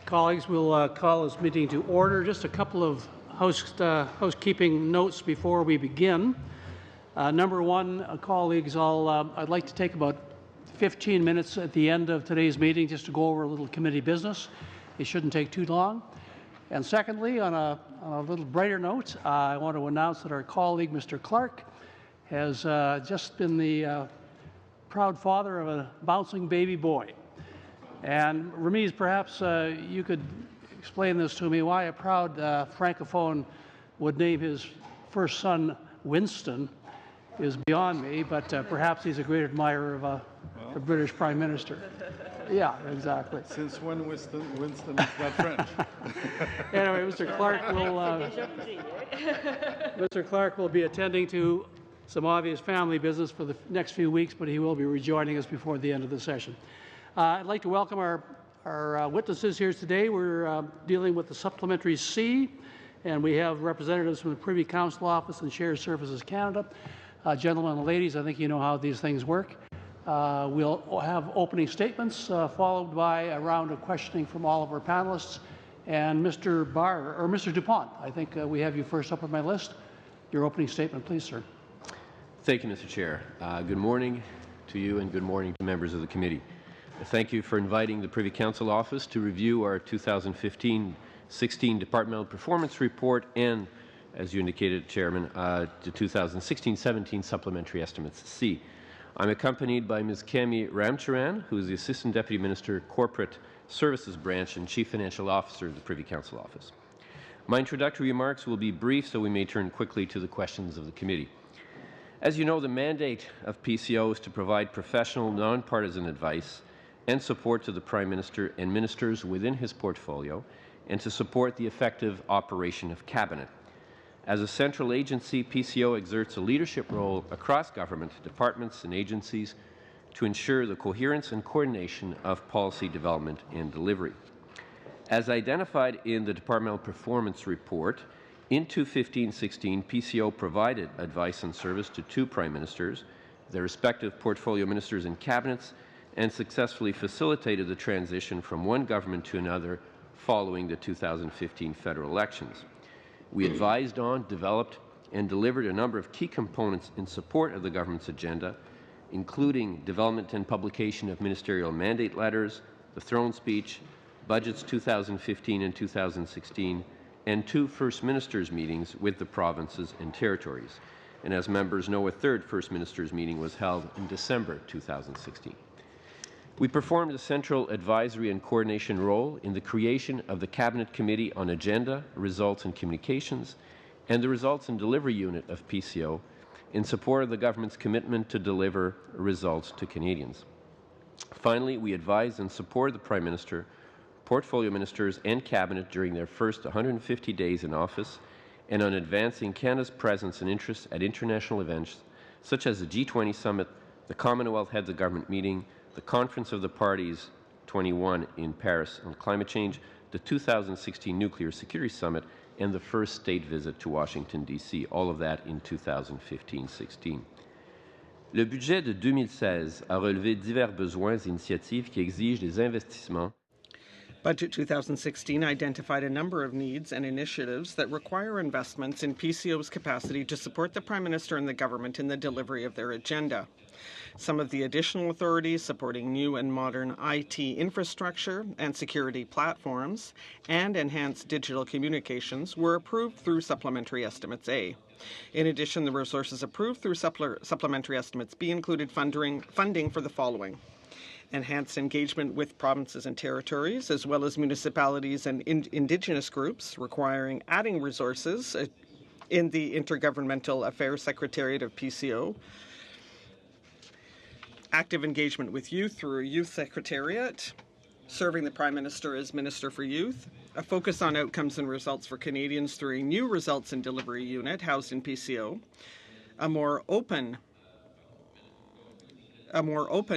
Colleagues, we'll call this meeting to order. Just a couple of housekeeping notes before we begin. Number one, colleagues, I'd like to take about 15 minutes at the end of today's meeting just to go over a little committee business. It shouldn't take too long. And secondly, on a little brighter note, I want to announce that our colleague, Mr. Clark, has just been the proud father of a bouncing baby boy. And Ramiz, perhaps you could explain this to me, why a proud Francophone would name his first son Winston is beyond me, but perhaps he's a great admirer of the British Prime Minister. Yeah, exactly. Since when Winston is not French? Anyway, Mr. Clark will be attending to some obvious family business for the next few weeks, but he will be rejoining us before the end of the session. I'd like to welcome our witnesses here today. We're dealing with the Supplementary C, and we have representatives from the Privy Council Office and Shared Services Canada. Gentlemen and ladies, I think you know how these things work. We'll have opening statements followed by a round of questioning from all of our panelists. And Mr. Dupont, I think we have you first up on my list. Your opening statement, please, sir. Thank you, Mr. Chair. Good morning to you and good morning to members of the committee. Thank you for inviting the Privy Council Office to review our 2015-16 Departmental Performance Report and, as you indicated, Chairman, the 2016-17 Supplementary Estimates C. I'm accompanied by Ms. Cami Ramcharan, who is the Assistant Deputy Minister, Corporate Services Branch and Chief Financial Officer of the Privy Council Office. My introductory remarks will be brief, so we may turn quickly to the questions of the committee. As you know, the mandate of PCO is to provide professional, nonpartisan advice and support to the Prime Minister and ministers within his portfolio, and to support the effective operation of Cabinet. As a central agency, PCO exerts a leadership role across government departments and agencies to ensure the coherence and coordination of policy development and delivery. As identified in the Departmental Performance Report, in 2015-16, PCO provided advice and service to two Prime Ministers, their respective portfolio ministers and cabinets, and successfully facilitated the transition from one government to another following the 2015 federal elections. We advised on, developed, and delivered a number of key components in support of the government's agenda, including development and publication of ministerial mandate letters, the throne speech, budgets 2015 and 2016, and two First Ministers' meetings with the provinces and territories. And as members know, a third First Ministers' meeting was held in December 2016. We performed a central advisory and coordination role in the creation of the Cabinet Committee on Agenda, Results and Communications, and the Results and Delivery Unit of PCO in support of the government's commitment to deliver results to Canadians. Finally, we advised and supported the Prime Minister, portfolio ministers and Cabinet during their first 150 days in office and on advancing Canada's presence and interests at international events such as the G20 Summit, the Commonwealth Heads of Government meeting, the Conference of the Parties 21 in Paris on climate change, the 2016 Nuclear Security Summit, and the first state visit to Washington, D.C., all of that in 2015-16. Le budget de 2016 a relevé divers besoins et initiatives qui exigent des investissements. Budget 2016 identified a number of needs and initiatives that require investments in PCO's capacity to support the Prime Minister and the government in the delivery of their agenda. Some of the additional authorities supporting new and modern IT infrastructure and security platforms and enhanced digital communications were approved through Supplementary Estimates A. In addition, the resources approved through Supplementary Estimates B included funding for the following: enhanced engagement with provinces and territories, as well as municipalities and Indigenous groups, requiring adding resources in the Intergovernmental Affairs Secretariat of PCO, active engagement with youth through a youth secretariat, serving the Prime Minister as Minister for Youth, a focus on outcomes and results for Canadians through a new results and delivery unit housed in PCO, a more open,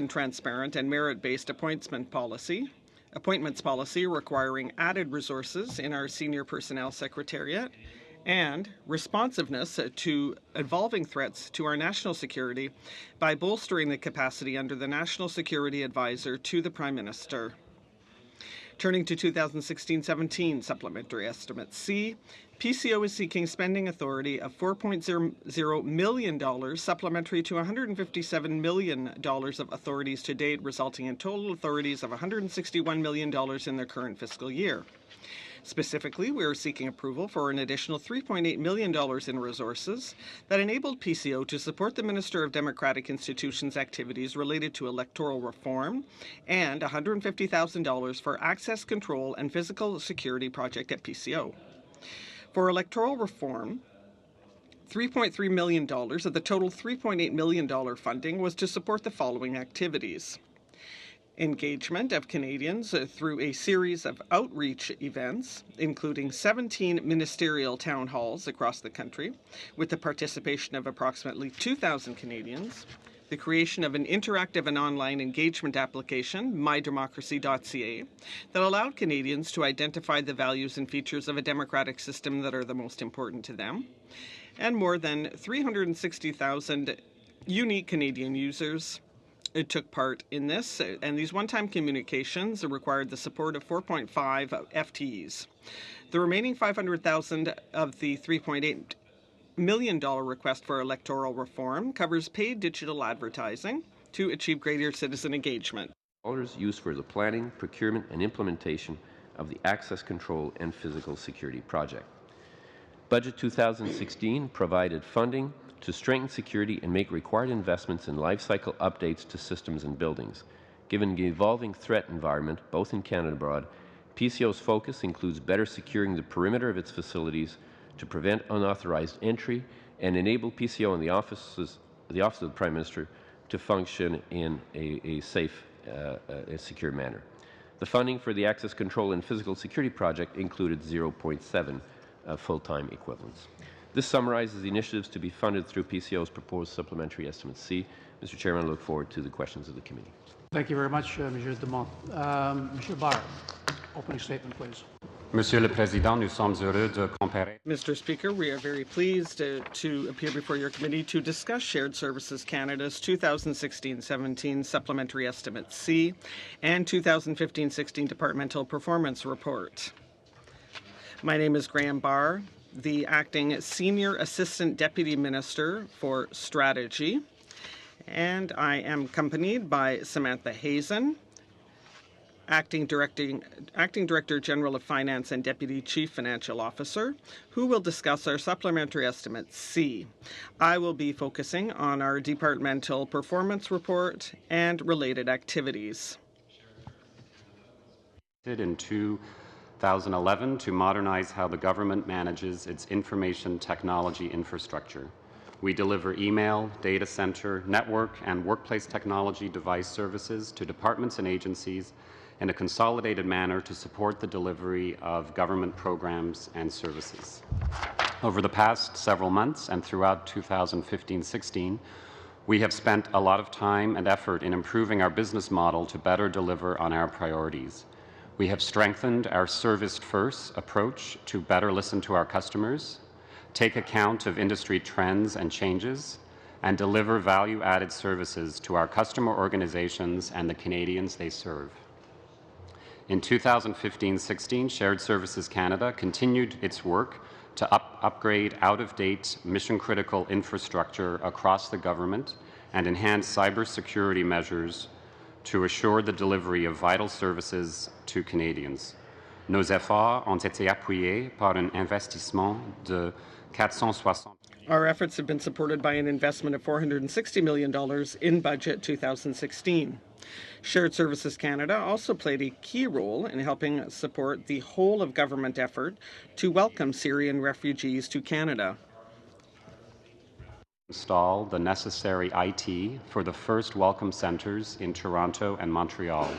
transparent, and merit-based appointment policy, appointments policy requiring added resources in our senior personnel secretariat, and responsiveness to evolving threats to our national security by bolstering the capacity under the National Security Advisor to the Prime Minister. Turning to 2016-17 Supplementary Estimate C, PCO is seeking spending authority of $4.00 million supplementary to $157 million of authorities to date, resulting in total authorities of $161 million in their current fiscal year. Specifically, we are seeking approval for an additional $3.8 million in resources that enabled PCO to support the Minister of Democratic Institutions' activities related to electoral reform and $150,000 for access control and physical security project at PCO. For electoral reform, $3.3 million of the total $3.8 million funding was to support the following activities: engagement of Canadians through a series of outreach events, including 17 ministerial town halls across the country, with the participation of approximately 2,000 Canadians, the creation of an interactive and online engagement application, mydemocracy.ca, that allowed Canadians to identify the values and features of a democratic system that are the most important to them, and more than 360,000 unique Canadian users took part in this, and these one-time communications required the support of 4.5 FTEs. The remaining $500,000 of the $3.8 million request for electoral reform covers paid digital advertising to achieve greater citizen engagement. Dollars used for the planning, procurement, and implementation of the Access Control and Physical Security Project. Budget 2016 provided funding to strengthen security and make required investments in life cycle updates to systems and buildings. Given the evolving threat environment, both in Canada and abroad, PCO's focus includes better securing the perimeter of its facilities to prevent unauthorized entry and enable PCO and the Office of the Prime Minister to function in a safe, secure manner. The funding for the Access Control and Physical Security Project included 0.7 full-time equivalents. This summarizes the initiatives to be funded through PCO's proposed supplementary estimate C. Mr. Chairman, I look forward to the questions of the committee. Thank you very much, Monsieur Dumont. Monsieur Barr, opening statement, please. Monsieur le Président, nous sommes heureux de comparer. Mr. Speaker, we are very pleased to appear before your committee to discuss Shared Services Canada's 2016-17 Supplementary Estimate C and 2015-16 Departmental Performance Report. My name is Graham Barr, the Acting Senior Assistant Deputy Minister for Strategy, and I am accompanied by Samantha Hazen, Acting Director General of Finance and Deputy Chief Financial Officer, who will discuss our Supplementary Estimate C. I will be focusing on our Departmental Performance Report and related activities. In 2011 to modernize how the government manages its information technology infrastructure. We deliver email, data center, network, and workplace technology device services to departments and agencies in a consolidated manner to support the delivery of government programs and services. Over the past several months and throughout 2015-16, we have spent a lot of time and effort in improving our business model to better deliver on our priorities. We have strengthened our service-first approach to better listen to our customers, take account of industry trends and changes, and deliver value-added services to our customer organizations and the Canadians they serve. In 2015-16, Shared Services Canada continued its work to upgrade out-of-date mission-critical infrastructure across the government and enhance cybersecurity measures to assure the delivery of vital services to Canadians. Nos efforts ont été appuyés par un investissement de 460. Our efforts have been supported by an investment of $460 million in Budget 2016. Shared Services Canada also played a key role in helping support the whole of government effort to welcome Syrian refugees to Canada. Install the necessary IT for the first welcome centres in Toronto and Montreal.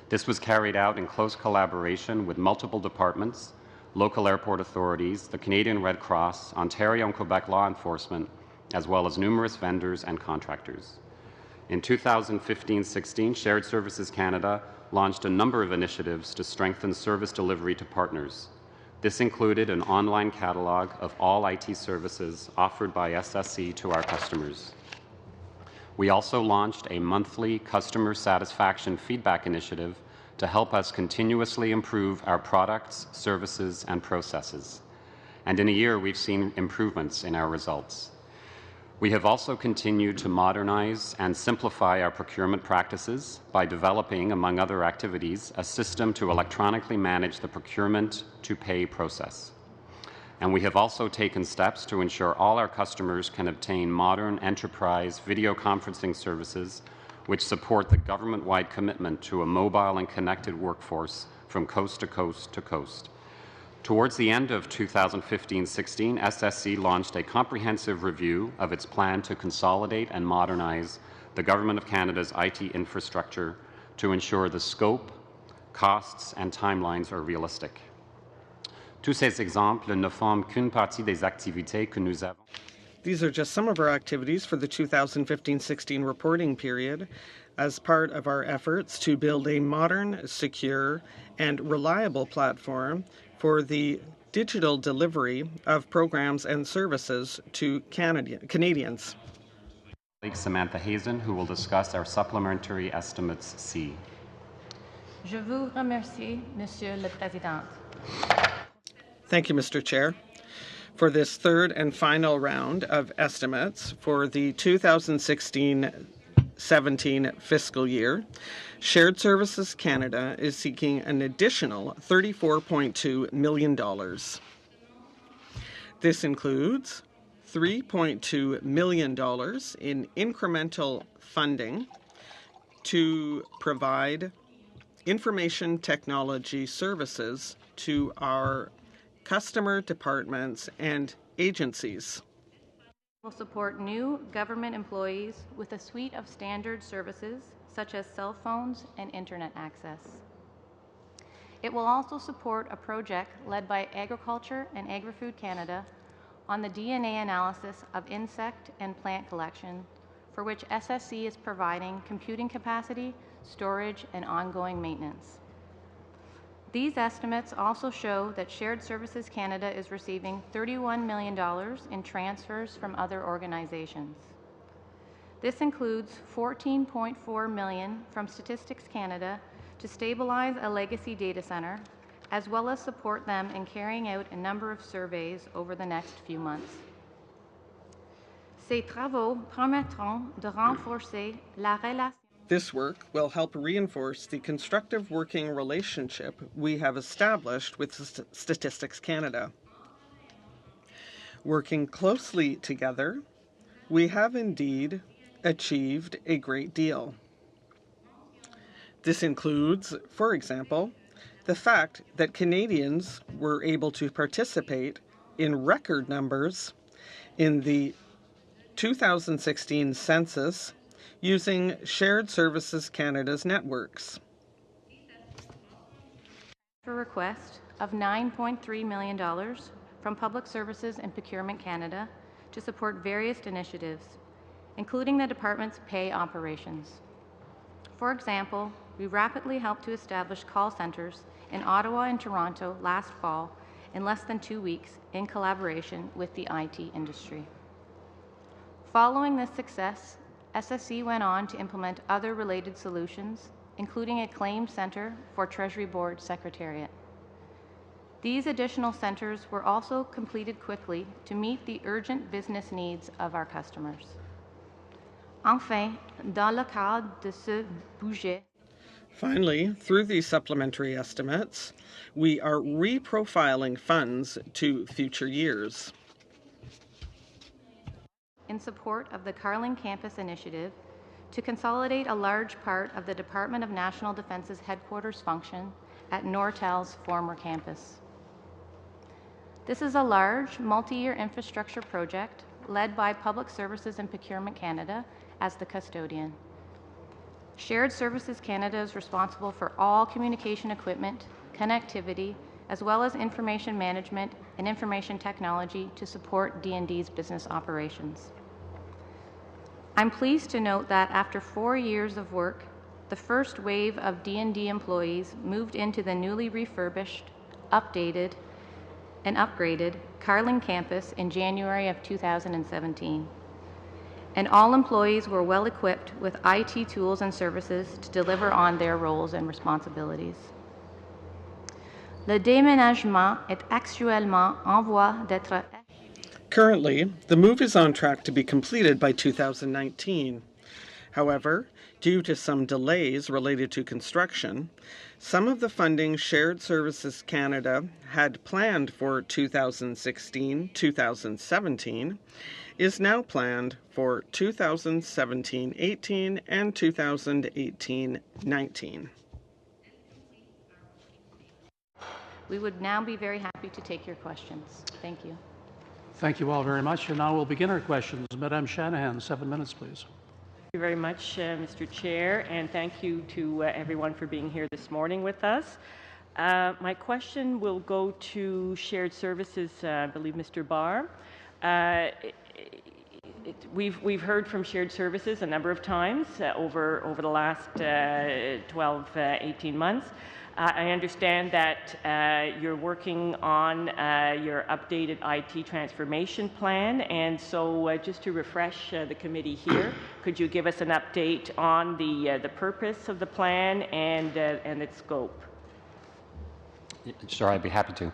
This was carried out in close collaboration with multiple departments, local airport authorities, the Canadian Red Cross, Ontario and Quebec law enforcement, as well as numerous vendors and contractors. In 2015-16, Shared Services Canada launched a number of initiatives to strengthen service delivery to partners. This included an online catalog of all IT services offered by SSC to our customers. We also launched a monthly customer satisfaction feedback initiative to help us continuously improve our products, services, and processes. And in a year, we've seen improvements in our results. We have also continued to modernize and simplify our procurement practices by developing, among other activities, a system to electronically manage the procurement-to-pay process. And we have also taken steps to ensure all our customers can obtain modern enterprise video conferencing services which support the government-wide commitment to a mobile and connected workforce from coast to coast to coast. Towards the end of 2015-16, SSC launched a comprehensive review of its plan to consolidate and modernize the Government of Canada's IT infrastructure to ensure the scope, costs, and timelines are realistic. Tous ces exemples ne forment qu'une partie des activités que nous avons. These are just some of our activities for the 2015-16 reporting period as part of our efforts to build a modern, secure, and reliable platform for the digital delivery of programs and services to Canadians. Samantha Hazen, who will discuss our supplementary estimates C. Je vous remercie, Monsieur le Président. Thank you, Mr. Chair. For this third and final round of estimates for the 2016-17 fiscal year, Shared Services Canada is seeking an additional $34.2 million. This includes $3.2 million in incremental funding to provide information technology services to our customer departments and agencies. Will support new government employees with a suite of standard services such as cell phones and internet access. It will also support a project led by Agriculture and Agri-Food Canada on the DNA analysis of insect and plant collection, for which SSC is providing computing capacity, storage, and ongoing maintenance. These estimates also show that Shared Services Canada is receiving $31 million in transfers from other organizations. This includes $14.4 million from Statistics Canada to stabilize a legacy data center, as well as support them in carrying out a number of surveys over the next few months. Ces travaux permettront de renforcer la relation. This work will help reinforce the constructive working relationship we have established with Statistics Canada. Working closely together, we have indeed achieved a great deal. This includes, for example, the fact that Canadians were able to participate in record numbers in the 2016 census using Shared Services Canada's networks. For a request of $9.3 million from Public Services and Procurement Canada to support various initiatives, including the department's pay operations. For example, we rapidly helped to establish call centers in Ottawa and Toronto last fall in less than 2 weeks in collaboration with the IT industry. Following this success, SSC went on to implement other related solutions, including a claim center for Treasury Board Secretariat. These additional centers were also completed quickly to meet the urgent business needs of our customers. Enfin, dans le cadre de ce budget, finally, through these supplementary estimates, we are reprofiling funds to future years. In support of the Carling Campus Initiative, to consolidate a large part of the Department of National Defence's headquarters function at Nortel's former campus. This is a large, multi-year infrastructure project led by Public Services and Procurement Canada as the custodian. Shared Services Canada is responsible for all communication equipment, connectivity, as well as information management and information technology to support D&D's business operations. I'm pleased to note that after 4 years of work, The first wave of D&D employees moved into the newly refurbished, updated, and upgraded Carling campus in January of 2017. And all employees were well equipped with IT tools and services to deliver on their roles and responsibilities. Le déménagement est actuellement en voie d'être. Currently, the move is on track to be completed by 2019. However, due to some delays related to construction, some of the funding Shared Services Canada had planned for 2016-2017 is now planned for 2017-18 and 2018-19. We would now be very happy to take your questions. Thank you. Thank you all very much. And now we'll begin our questions. Madame Shanahan, 7 minutes, please. Thank you very much, Mr. Chair, and thank you to everyone for being here this morning with us. My question will go to Shared Services, I believe Mr. Barr. We've heard from Shared Services a number of times over the last 12, 18 months. I understand that you're working on your updated IT transformation plan, and so just to refresh the committee here, could you give us an update on the purpose of the plan and its scope? Sure, I'd be happy to.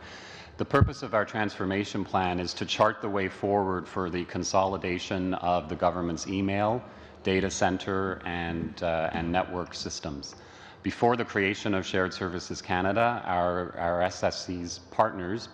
The purpose of our transformation plan is to chart the way forward for the consolidation of the government's email, data center, and network systems. Before the creation of Shared Services Canada, our SSC's partners,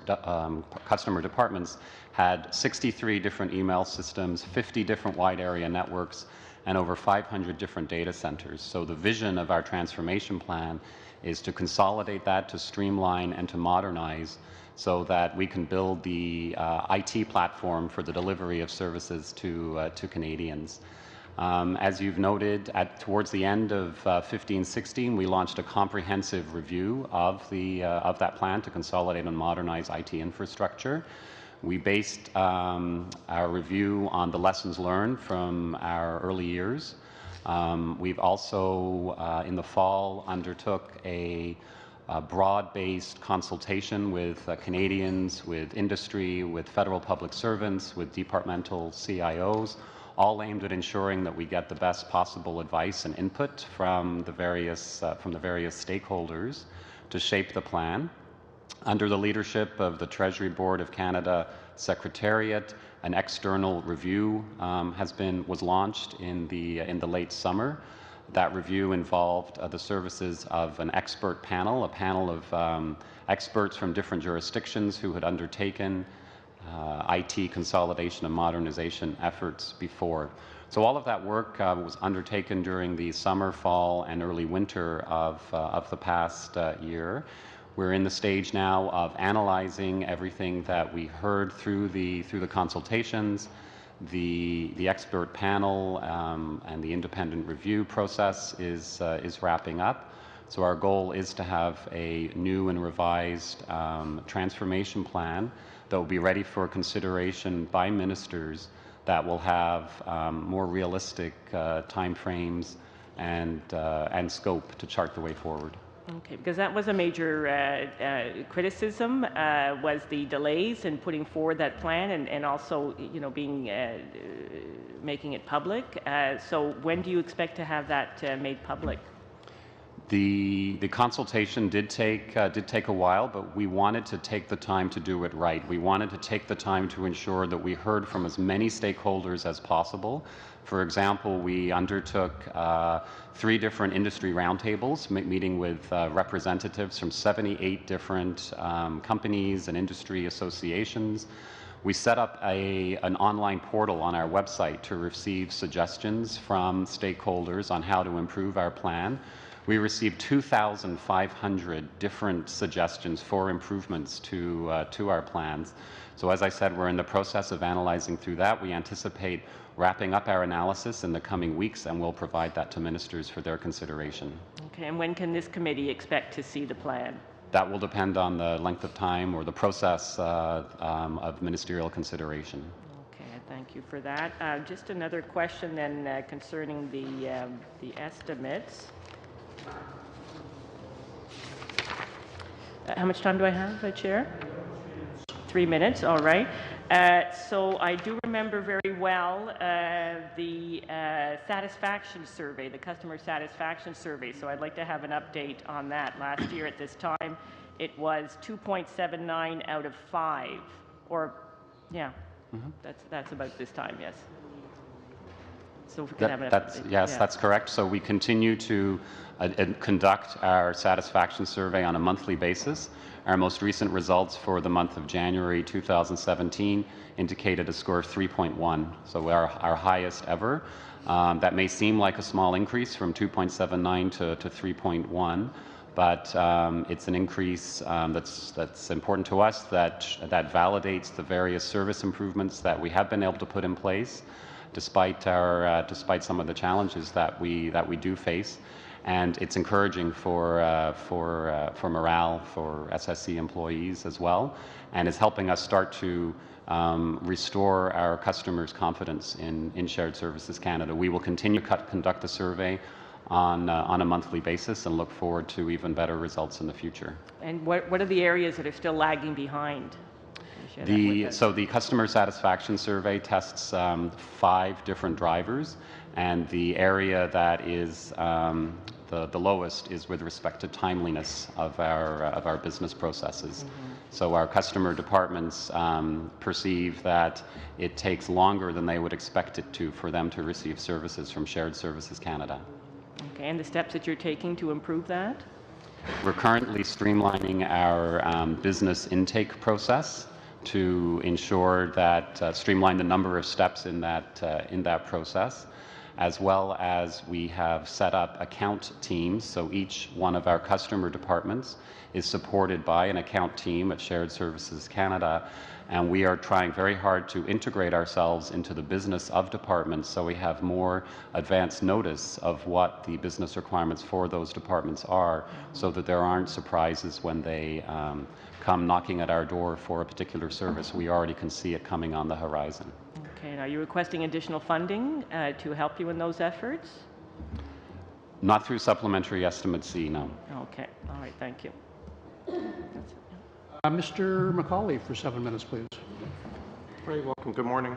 customer departments, had 63 different email systems, 50 different wide area networks, and over 500 different data centers. So the vision of our transformation plan is to consolidate that, to streamline, and to modernize so that we can build the IT platform for the delivery of services to Canadians. As you've noted, towards the end of 15-16, we launched a comprehensive review of that plan to consolidate and modernize IT infrastructure. We based our review on the lessons learned from our early years. We've also, in the fall, undertook a broad-based consultation with Canadians, with industry, with federal public servants, with departmental CIOs, all aimed at ensuring that we get the best possible advice and input from the various stakeholders to shape the plan. Under the leadership of the Treasury Board of Canada Secretariat, an external review was launched in the late summer. That review involved the services of an expert panel, a panel of experts from different jurisdictions who had undertaken IT consolidation and modernization efforts before. So all of that work was undertaken during the summer, fall, and early winter of the past year. We're in the stage now of analyzing everything that we heard through the consultations. The expert panel and the independent review process is wrapping up. So our goal is to have a new and revised transformation plan that will be ready for consideration by ministers, that will have more realistic timeframes and scope to chart the way forward. Okay, because that was a major criticism, was the delays in putting forward that plan and also, making it public. So when do you expect to have that made public? The consultation did take a while, but we wanted to take the time to do it right. We wanted to take the time to ensure that we heard from as many stakeholders as possible. For example, we undertook 3 different industry roundtables, meeting with representatives from 78 different companies and industry associations. We set up an online portal on our website to receive suggestions from stakeholders on how to improve our plan. We received 2,500 different suggestions for improvements to our plans. So as I said, we're in the process of analyzing through that. We anticipate wrapping up our analysis in the coming weeks, and we'll provide that to ministers for their consideration. Okay, and when can this committee expect to see the plan? That will depend on the length of time or the process of ministerial consideration. Okay, thank you for that. Just another question then concerning the estimates. How much time do I have, Chair? 3 minutes, all right. So I do remember very well the satisfaction survey, the customer satisfaction survey. So I'd like to have an update on that. Last year at this time, it was 2.79 out of 5, or yeah, that's about this time, yes. So if we could have an update. Yes, yeah. that's correct. So we continue to conduct our satisfaction survey on a monthly basis. Our most recent results for the month of January 2017 indicated a score of 3.1, so our highest ever. That may seem like a small increase from 2.79 to 3.1, but it's an increase that's important to us, that validates the various service improvements that we have been able to put in place, despite some of the challenges that we do face. And it's encouraging for morale for SSC employees as well, and is helping us start to restore our customers' confidence in Shared Services Canada. We will continue to conduct the survey on a monthly basis and look forward to even better results in the future. And what are the areas that are still lagging behind? So the customer satisfaction survey tests 5 different drivers, and the area that is the lowest is with respect to timeliness of our business processes. So our customer departments perceive that it takes longer than they would expect it to for them to receive services from Shared Services Canada. Okay, and the steps that you're taking to improve that? We're currently streamlining our business intake process to ensure that streamline the number of steps in that process, as well as we have set up account teams. So each one of our customer departments is supported by an account team at Shared Services Canada, and we are trying very hard to integrate ourselves into the business of departments, so we have more advance notice of what the business requirements for those departments are, so that there aren't surprises when they come knocking at our door for a particular service. We already can see it coming on the horizon. Okay, and are you requesting additional funding to help you in those efforts? Not through Supplementary Estimate C, no. Okay, all right, thank you. Mr. McCauley for 7 minutes, please. Very welcome. Good morning.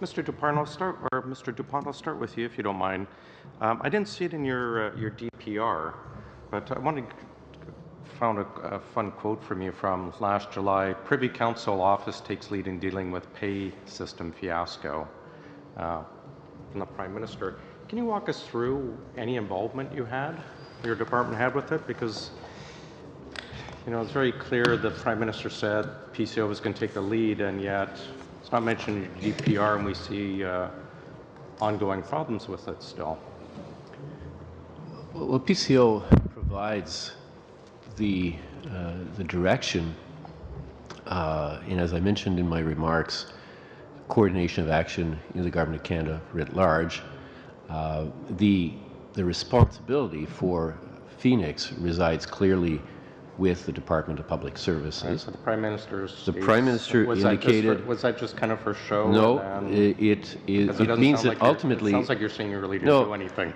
Mr. Dupont, I'll start with you, if you don't mind. I didn't see it in your DPR, but I found a fun quote from you from last July. Privy Council Office takes lead in dealing with pay system fiasco from the Prime Minister. Can you walk us through any involvement your department had with it? Because it's very clear the Prime Minister said PCO was going to take the lead, and yet it's not mentioned in your DPR, and we see ongoing problems with it still. Well, PCO provides the direction, and as I mentioned in my remarks, coordination of action in the Government of Canada writ large. The responsibility for Phoenix resides clearly with the Department of Public Services. Right, so the Prime Minister indicated... Was that just kind of for show? No, it means that ultimately... It sounds like you're saying you really didn't do anything.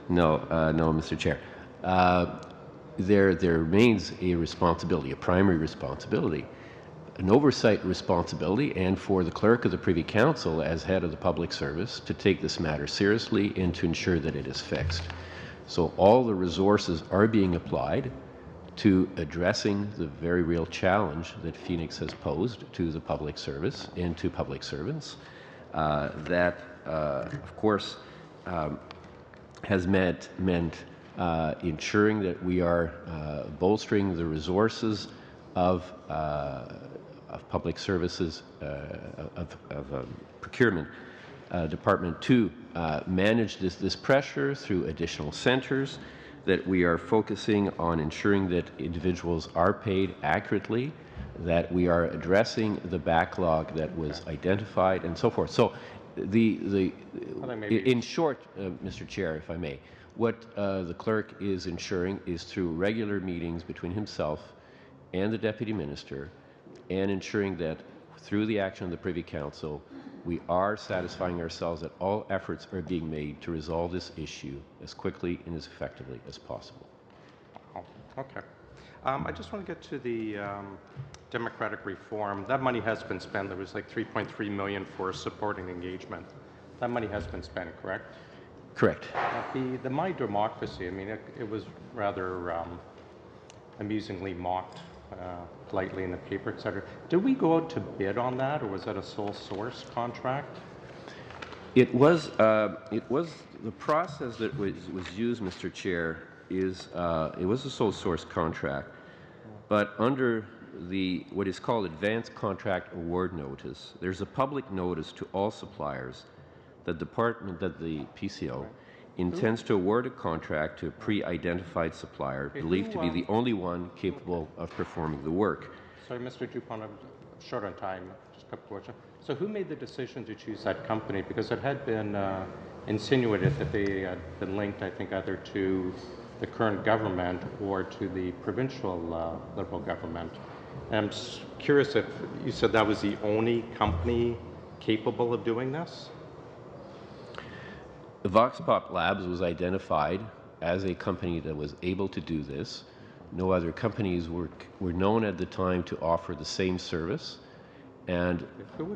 No, Mr. Chair. There remains a responsibility, a primary responsibility, an oversight responsibility, and for the Clerk of the Privy Council as head of the Public Service to take this matter seriously and to ensure that it is fixed. So all the resources are being applied to addressing the very real challenge that Phoenix has posed to the public service and to public servants. That, of course, has meant ensuring that we are bolstering the resources of public services, of procurement department to manage this pressure through additional centres, that we are focusing on ensuring that individuals are paid accurately, that we are addressing the backlog that was identified, and so forth. So, in short, Mr. Chair, if I may, what the clerk is ensuring is through regular meetings between himself and the Deputy Minister, and ensuring that through the action of the Privy Council, we are satisfying ourselves that all efforts are being made to resolve this issue as quickly and as effectively as possible. Oh, okay. I just want to get to the democratic reform. That money has been spent. There was like $3.3 million for supporting engagement. That money has been spent, correct? Correct. The My Democracy, I mean, it was rather amusingly mocked politely in the paper, et cetera. Did we go out to bid on that, or was that a sole source contract? It was the process that was used, Mr. Chair, it was a sole source contract, but under what is called advanced contract award notice, there's a public notice to all suppliers that the PCO intends to award a contract to a pre-identified supplier believed to be the only one capable of performing the work. Sorry, Mr. Dupont, I'm short on time. Just a couple questions. So who made the decision to choose that company? Because it had been insinuated that they had been linked, I think, either to the current government or to the provincial Liberal government. And I'm just curious if you said that was the only company capable of doing this? The VoxPop Labs was identified as a company that was able to do this. No other companies were known at the time to offer the same service. And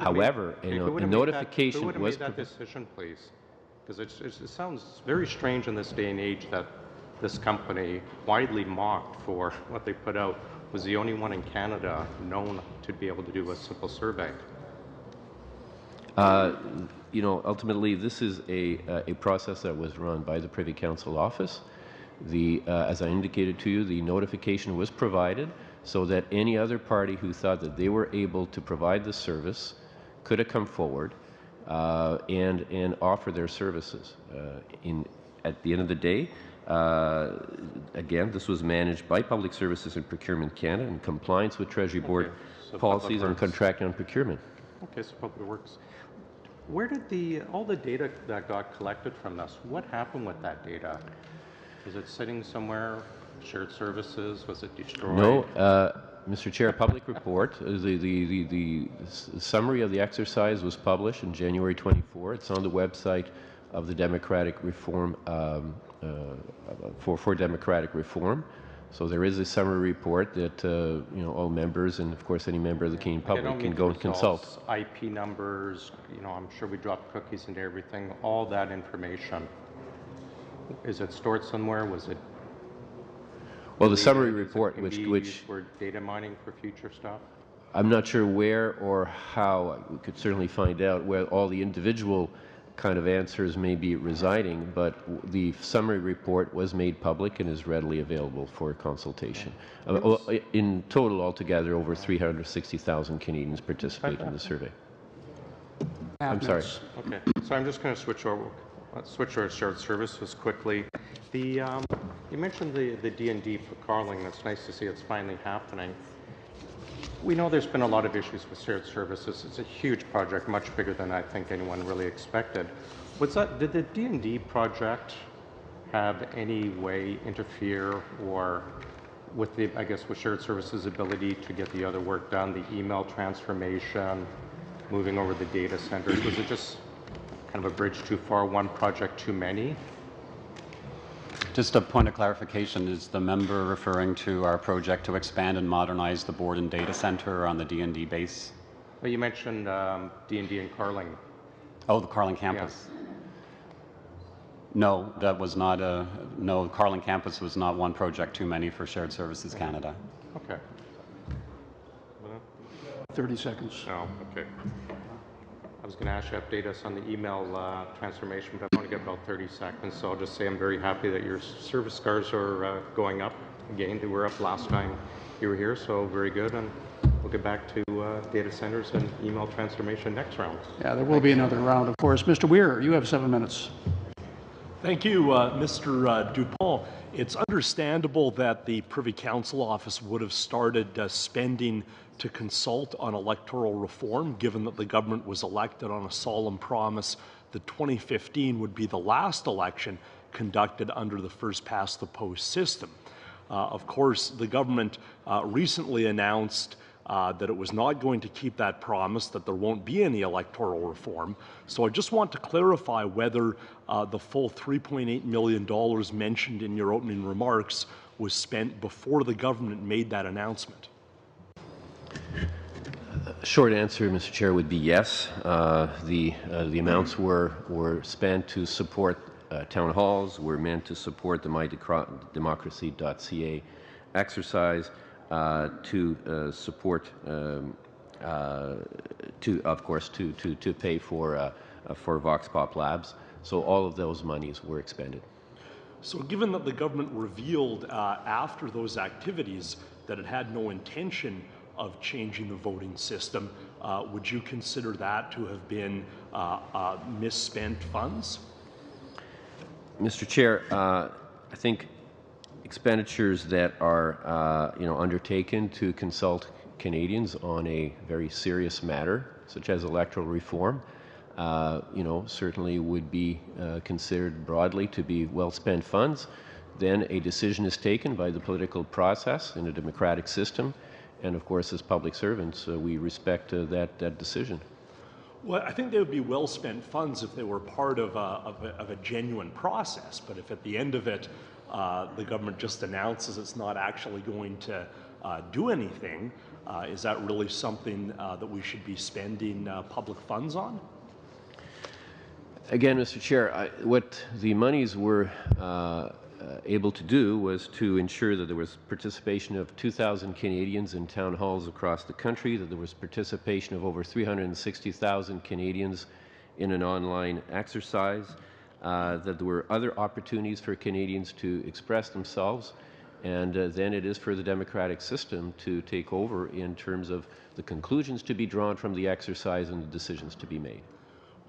however, a notification who would have was made that decision, please? Because it sounds very strange in this day and age that this company, widely mocked for what they put out, was the only one in Canada known to be able to do a simple survey. Ultimately, this is a process that was run by the Privy Council office. As I indicated to you, the notification was provided so that any other party who thought that they were able to provide the service could have come forward and offer their services. At the end of the day, again, this was managed by Public Services and Procurement Canada in compliance with Treasury Board policies on contracting and procurement. Okay, so Public Works. Where did all the data that got collected from this, what happened with that data? Was it sitting somewhere, shared services, was it destroyed? No, Mr. Chair, a public report, the summary of the exercise was published in January 24. It's on the website of the Democratic Reform, for Democratic Reform. So there is a summary report that all members and of course any member of the Canadian public can go and consult. IP numbers, I'm sure we dropped cookies into everything. All that information, is it stored somewhere? Was it? Well, the summary report, which for data mining for future stuff. I'm not sure where or how. We could certainly find out where all the individual kind of answers may be residing, but the summary report was made public and is readily available for consultation. In total, altogether, over 360,000 Canadians participate in the survey. I'm sorry. Okay, so I'm just going to switch our shared services quickly. You mentioned the D&D for Carling. It's nice to see it's finally happening. We know there's been a lot of issues with shared services. It's a huge project, much bigger than I think anyone really expected. Did the D&D project have any way interfere or with with shared services ability to get the other work done, the email transformation, moving over the data centers? Was it just kind of a bridge too far, one project too many? Just a point of clarification, is the member referring to our project to expand and modernize the board and data center on the D&D base? Well, you mentioned D&D in Carling. Oh, the Carling campus. Yeah. No, that was not no, Carling campus was not one project too many for Shared Services Canada. Okay. 30 seconds. Oh, okay. I was going to ask you to update us on the email transformation, but I've only got about 30 seconds, so I'll just say I'm very happy that your service scars are going up again. They were up last time you were here, so very good. And we'll get back to data centers and email transformation next round. Yeah, there will be another round, of course. Mr. Weir, you have 7 minutes. Thank you, Mr. Dupont. It's understandable that the Privy Council office would have started spending to consult on electoral reform, given that the government was elected on a solemn promise that 2015 would be the last election conducted under the first-past-the-post system. Of course, the government recently announced that it was not going to keep that promise, that there won't be any electoral reform. So I just want to clarify whether the full $3.8 million mentioned in your opening remarks was spent before the government made that announcement. Short answer, Mr. Chair, would be yes. The amounts were spent to support town halls, were meant to support the mydemocracy.ca exercise, to support, of course, to pay for Vox Pop Labs. So all of those monies were expended. So given that the government revealed after those activities that it had no intention of changing the voting system, would you consider that to have been misspent funds? Mr. Chair, I think expenditures that are undertaken to consult Canadians on a very serious matter, such as electoral reform, certainly would be considered broadly to be well-spent funds. Then a decision is taken by the political process in a democratic system, and of course, as public servants, we respect that decision. Well, I think they would be well-spent funds if they were part of a genuine process. But if at the end of it, the government just announces it's not actually going to do anything, is that really something that we should be spending public funds on? Again, Mr. Chair, what the monies were able to do was to ensure that there was participation of 2,000 Canadians in town halls across the country, that there was participation of over 360,000 Canadians in an online exercise, that there were other opportunities for Canadians to express themselves, and then it is for the democratic system to take over in terms of the conclusions to be drawn from the exercise and the decisions to be made.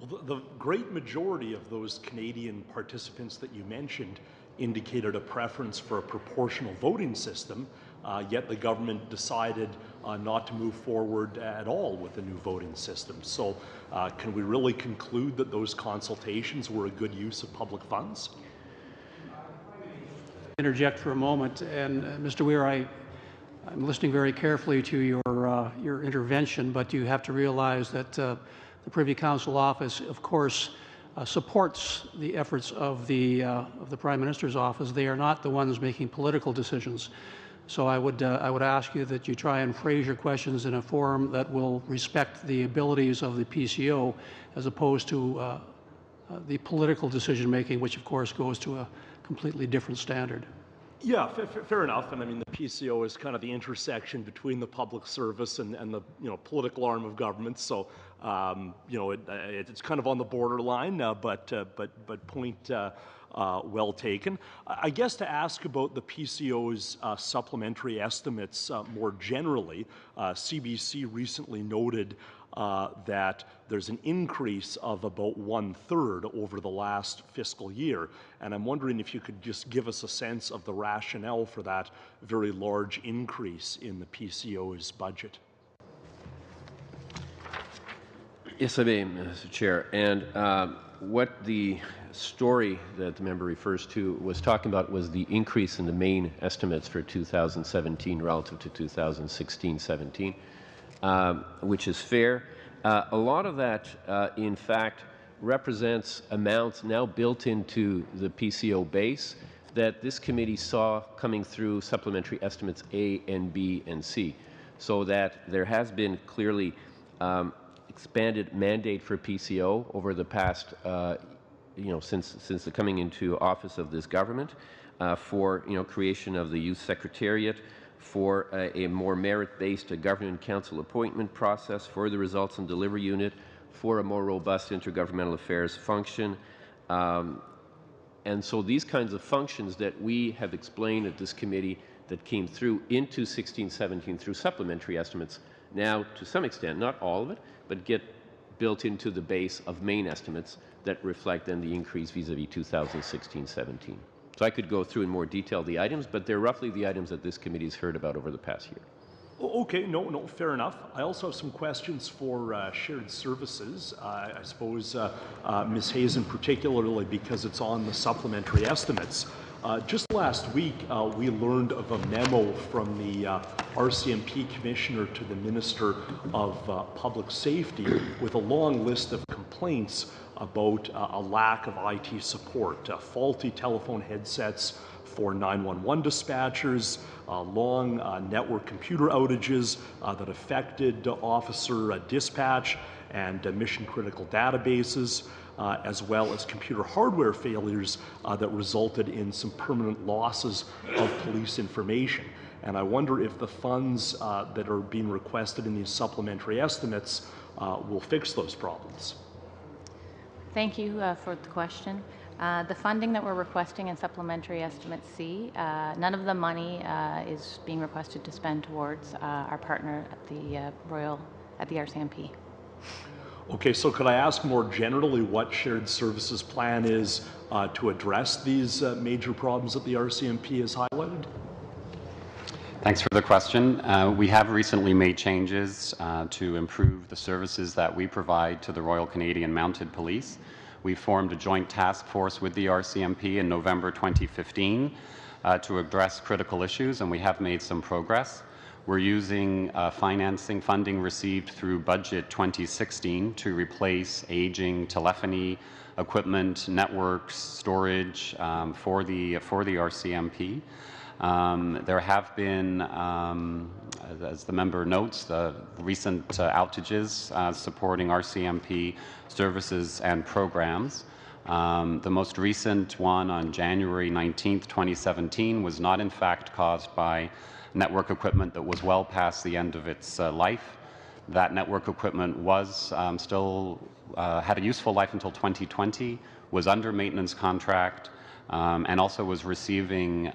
Well, the great majority of those Canadian participants that you mentioned indicated a preference for a proportional voting system, yet the government decided not to move forward at all with the new voting system. So can we really conclude that those consultations were a good use of public funds? Interject for a moment, and Mr. Weir, I'm listening very carefully to your intervention, but you have to realize that the Privy Council office, of course, supports the efforts of the Prime Minister's office. They are not the ones making political decisions. So I would ask you that you try and phrase your questions in a form that will respect the abilities of the PCO, as opposed to the political decision making, which of course goes to a completely different standard. Yeah, fair enough. And I mean, the PCO is kind of the intersection between the public service and the political arm of government. So it's kind of on the borderline, but point well taken. I guess to ask about the PCO's supplementary estimates more generally, CBC recently noted that there's an increase of about 1/3 over the last fiscal year. And I'm wondering if you could just give us a sense of the rationale for that very large increase in the PCO's budget. Yes, I may, Mr. Chair. And what the story that the member refers to was talking about was the increase in the main estimates for 2017 relative to 2016-17. Which is fair. A lot of that, in fact, represents amounts now built into the PCO base that this committee saw coming through supplementary estimates A and B and C, so that there has been clearly expanded mandate for PCO over the past, since the coming into office of this government, for creation of the youth secretariat, for a more merit-based governing council appointment process, for the results and delivery unit, for a more robust intergovernmental affairs function. And so these kinds of functions that we have explained at this committee that came through into 16-17 through supplementary estimates now, to some extent, not all of it, but get built into the base of main estimates that reflect then the increase vis-a-vis 2016-17. So I could go through in more detail the items, but they're roughly the items that this committee has heard about over the past year. Okay, no, fair enough. I also have some questions for shared services. I suppose Ms. Hazen, particularly because it's on the supplementary estimates. Just last week, we learned of a memo from the RCMP Commissioner to the Minister of Public Safety with a long list of complaints about a lack of IT support, faulty telephone headsets for 911 dispatchers, long network computer outages that affected officer dispatch and mission-critical databases, as well as computer hardware failures that resulted in some permanent losses of police information. And I wonder if the funds that are being requested in these supplementary estimates will fix those problems. Thank you for the question. The funding that we're requesting in Supplementary Estimate C, none of the money is being requested to spend towards our partner at the RCMP. Okay, so could I ask more generally what Shared Services plan is to address these major problems that the RCMP has highlighted? Thanks for the question. We have recently made changes to improve the services that we provide to the Royal Canadian Mounted Police. We formed a joint task force with the RCMP in November 2015 to address critical issues, and we have made some progress. We're using funding received through Budget 2016 to replace aging telephony equipment, networks, storage for the RCMP. There have been, as the member notes, the recent outages supporting RCMP services and programs. The most recent one on January 19th, 2017 was not in fact caused by network equipment that was well past the end of its life. That network equipment was still had a useful life until 2020, was under maintenance contract, and also was receiving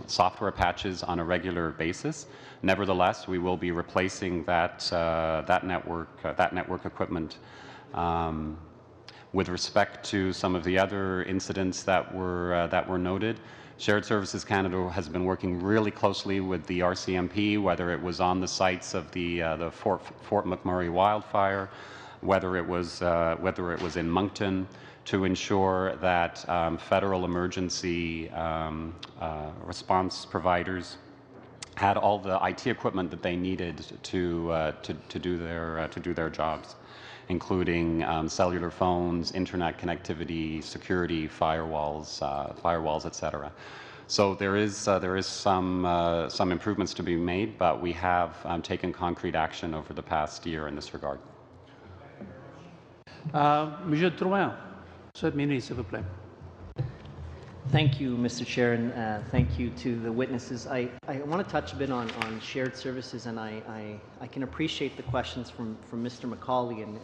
software patches on a regular basis. Nevertheless, we will be replacing that network equipment. With respect to some of the other incidents that were noted, Shared Services Canada has been working really closely with the RCMP, whether it was on the sites of the Fort McMurray wildfire, whether it was in Moncton, to ensure that federal emergency response providers had all the IT equipment that they needed to do their jobs, including cellular phones, internet connectivity, security, firewalls, etc. So there is some improvements to be made, but we have taken concrete action over the past year in this regard. Monsieur Drouin, s'il vous plaît. Thank you, Mr. Chair, and thank you to the witnesses. I want to touch a bit on shared services, and I can appreciate the questions from Mr. McCauley, and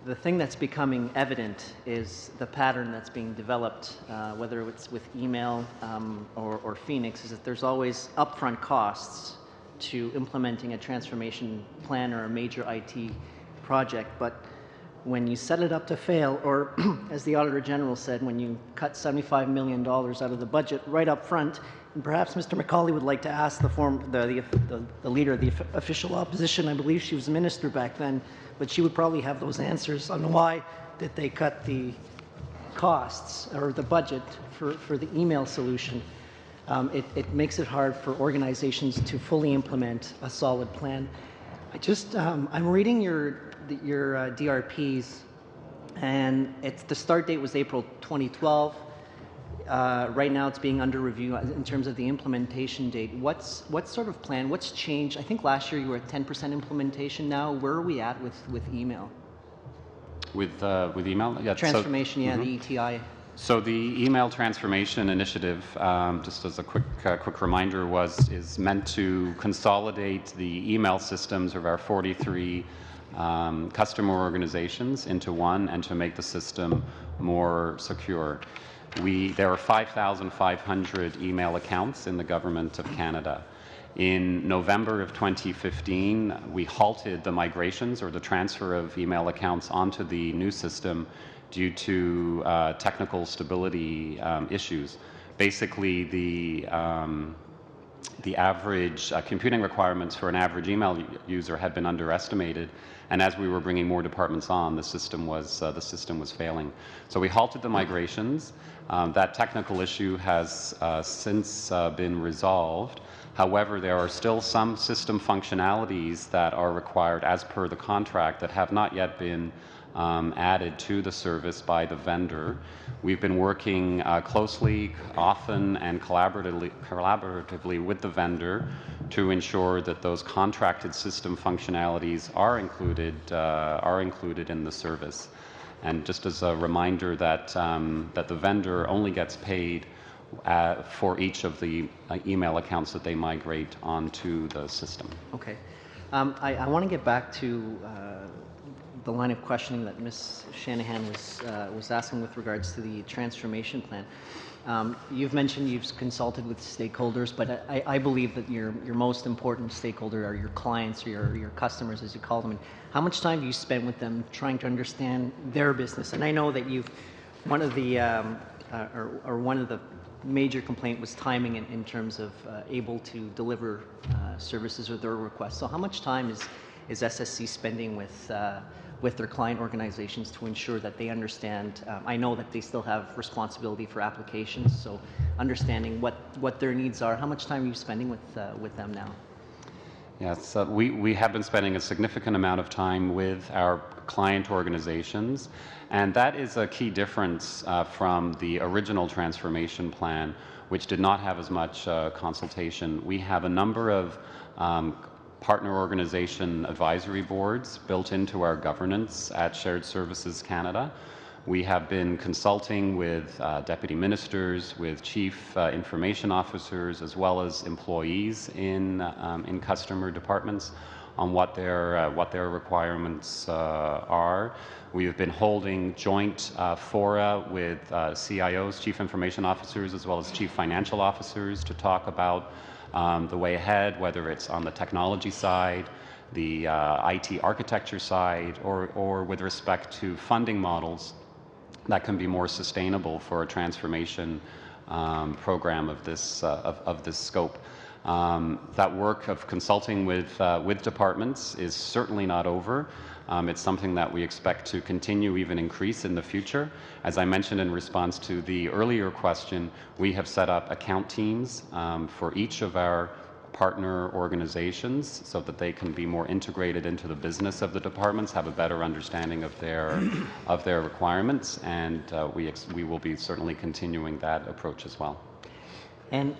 the thing that's becoming evident is the pattern that's being developed, whether it's with email or Phoenix, is that there's always upfront costs to implementing a transformation plan or a major IT project, but when you set it up to fail, or as the Auditor General said, when you cut $75 million out of the budget right up front, and perhaps Mr. McCauley would like to ask the leader of the official opposition, I believe she was a minister back then, but she would probably have those answers on why did they cut the costs or the budget for the email solution. It makes it hard for organizations to fully implement a solid plan. I'm reading your DRPs, and the start date was April 2012. Right now it's being under review in terms of the implementation date. What sort of plan, what's changed? I think last year you were at 10% implementation now. Where are we at with email? With email? Yeah, transformation, the ETI. So the email transformation initiative, just as a quick reminder, is meant to consolidate the email systems of our 43 customer organizations into one and to make the system more secure. There are 5,500 email accounts in the Government of Canada. In November of 2015, we halted the migrations or the transfer of email accounts onto the new system due to technical stability issues. Basically, average computing requirements for an average email user had been underestimated, and as we were bringing more departments on, the system was failing. So we halted the migrations. That technical issue has since been resolved. However, there are still some system functionalities that are required as per the contract that have not yet been added to the service by the vendor. We've been working closely, often, and collaboratively with the vendor to ensure that those contracted system functionalities are included in the service. And just as a reminder that that the vendor only gets paid for each of the email accounts that they migrate onto the system. Okay. I want to get back to the line of questioning that Ms. Shanahan was asking with regards to the transformation plan. You've mentioned you've consulted with stakeholders, but I believe that your most important stakeholder are your clients or your customers, as you call them. And how much time do you spend with them trying to understand their business? And I know that one of the major complaint was timing in terms of able to deliver services or their requests. So how much time is SSC spending with their client organizations to ensure that they understand? I know that they still have responsibility for applications, so understanding what their needs are. How much time are you spending with them now? Yes, we have been spending a significant amount of time with our client organizations, and that is a key difference from the original transformation plan, which did not have as much consultation. We have a number of partner organization advisory boards built into our governance at Shared Services Canada. We have been consulting with deputy ministers, with chief information officers, as well as employees in customer departments on what their requirements are. We have been holding joint fora with CIOs, chief information officers, as well as chief financial officers to talk about the way ahead, whether it's on the technology side, the IT architecture side, or with respect to funding models that can be more sustainable for a transformation program of this scope. That work of consulting with departments is certainly not over. It's something that we expect to continue, even increase in the future. As I mentioned in response to the earlier question, we have set up account teams for each of our partner organizations so that they can be more integrated into the business of the departments, have a better understanding of their requirements, and we will be certainly continuing that approach as well. And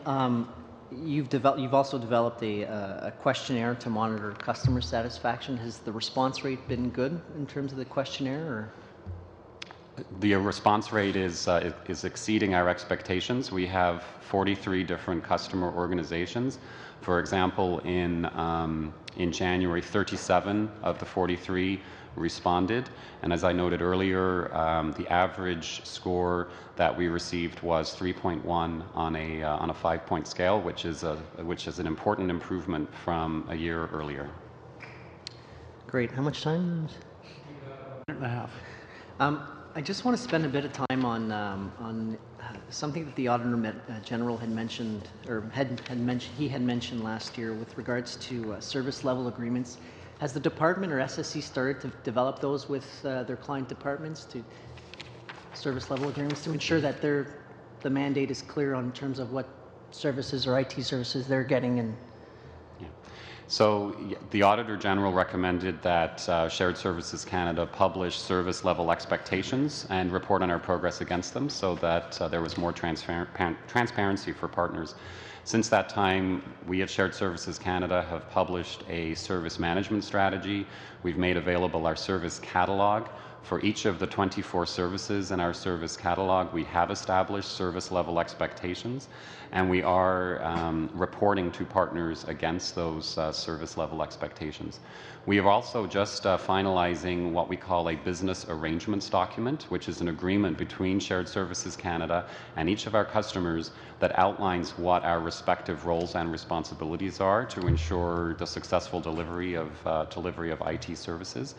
you've also developed a questionnaire to monitor customer satisfaction. Has the response rate been good in terms of the questionnaire? Or? The response rate is exceeding our expectations. We have 43 different customer organizations. For example, in January, 37 of the 43 responded, and as I noted earlier, the average score that we received was 3.1 on a 5-point scale, which is an important improvement from a year earlier. Great. How much time? A minute and a half. I just want to spend a bit of time on something that the Auditor General had mentioned, or he had mentioned last year with regards to service level agreements. Has the department or SSC started to develop those with their client departments, to service level agreements, to ensure that the mandate is clear on terms of what services or IT services they're getting? And so the Auditor General recommended that Shared Services Canada publish service level expectations and report on our progress against them so that there was more transparency for partners. Since that time, we at Shared Services Canada have published a service management strategy. We've made available our service catalog. For each of the 24 services in our service catalog, we have established service level expectations, and we are reporting to partners against those service level expectations. We are also just finalizing what we call a business arrangements document, which is an agreement between Shared Services Canada and each of our customers that outlines what our respective roles and responsibilities are to ensure the successful delivery of IT services.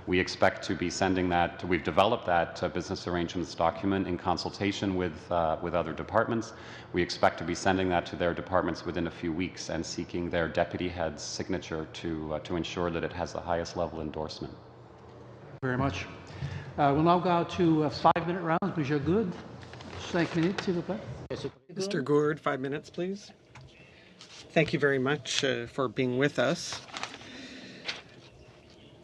We expect to be sending that. We've developed that business arrangements document in consultation with other departments. We expect to be sending that to their departments within a few weeks and seeking their deputy head's signature to ensure that it has the highest level endorsement. Very much. We'll now go to a 5-minute round. Monsieur Good. 5 minutes, s'il vous plaît. Mr. Gourd, 5 minutes, please. Thank you very much for being with us.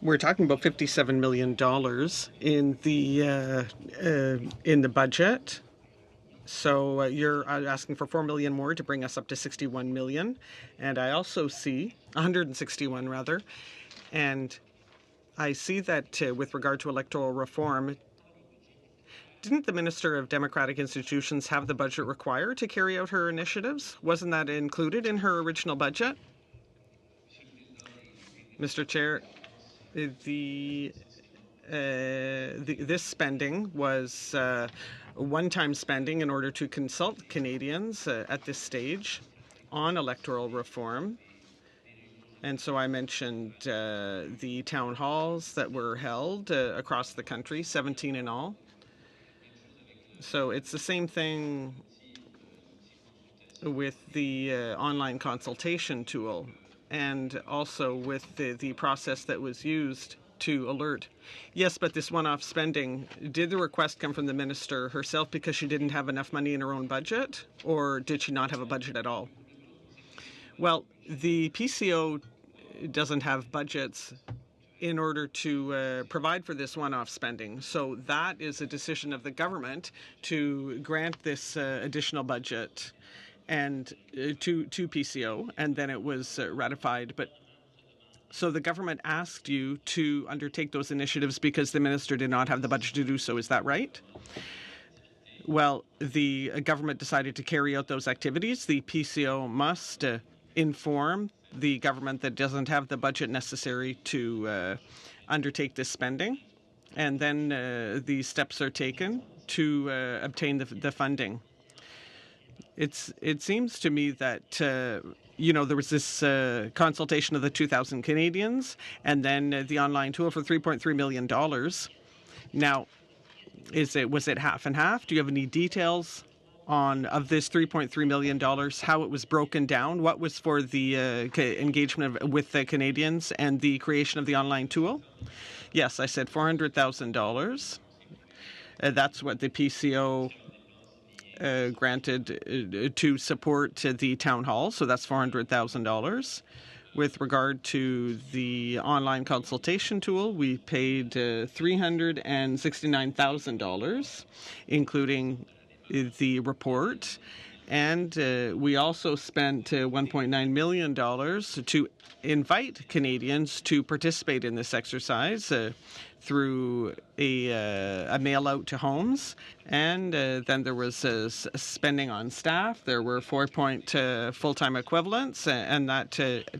We're talking about $57 million in the budget. So you're asking for $4 million more to bring us up to $61 million, and I also see $161 rather, and I see that with regard to electoral reform, didn't the Minister of Democratic Institutions have the budget required to carry out her initiatives? Wasn't that included in her original budget? Mr. Chair, this spending was one-time spending in order to consult Canadians at this stage on electoral reform. And so I mentioned the town halls that were held across the country, 17 in all. So it's the same thing with the online consultation tool, and also with the process that was used to alert. Yes, but this one-off spending, did the request come from the minister herself because she didn't have enough money in her own budget, or did she not have a budget at all? Well, the PCO doesn't have budgets in order to provide for this one-off spending. So that is a decision of the government to grant this additional budget and to PCO, and then it was ratified. But so the government asked you to undertake those initiatives because the minister did not have the budget to do so. Is that right? Well, the government decided to carry out those activities. The PCO must inform the government that doesn't have the budget necessary to undertake this spending, and then the steps are taken to obtain the funding. It seems to me that there was this consultation of the 2,000 Canadians, and then the online tool for $3.3 million. Now, was it half and half? Do you have any details of this $3.3 million, how it was broken down? What was for the engagement with the Canadians and the creation of the online tool? Yes, I said $400,000. That's what the PCO granted to support the town hall, so that's $400,000. With regard to the online consultation tool, we paid $369,000, including the report, and we also spent $1.9 million to invite Canadians to participate in this exercise through a mail out to homes, and then there was spending on staff. There were 4 full-time equivalents, and that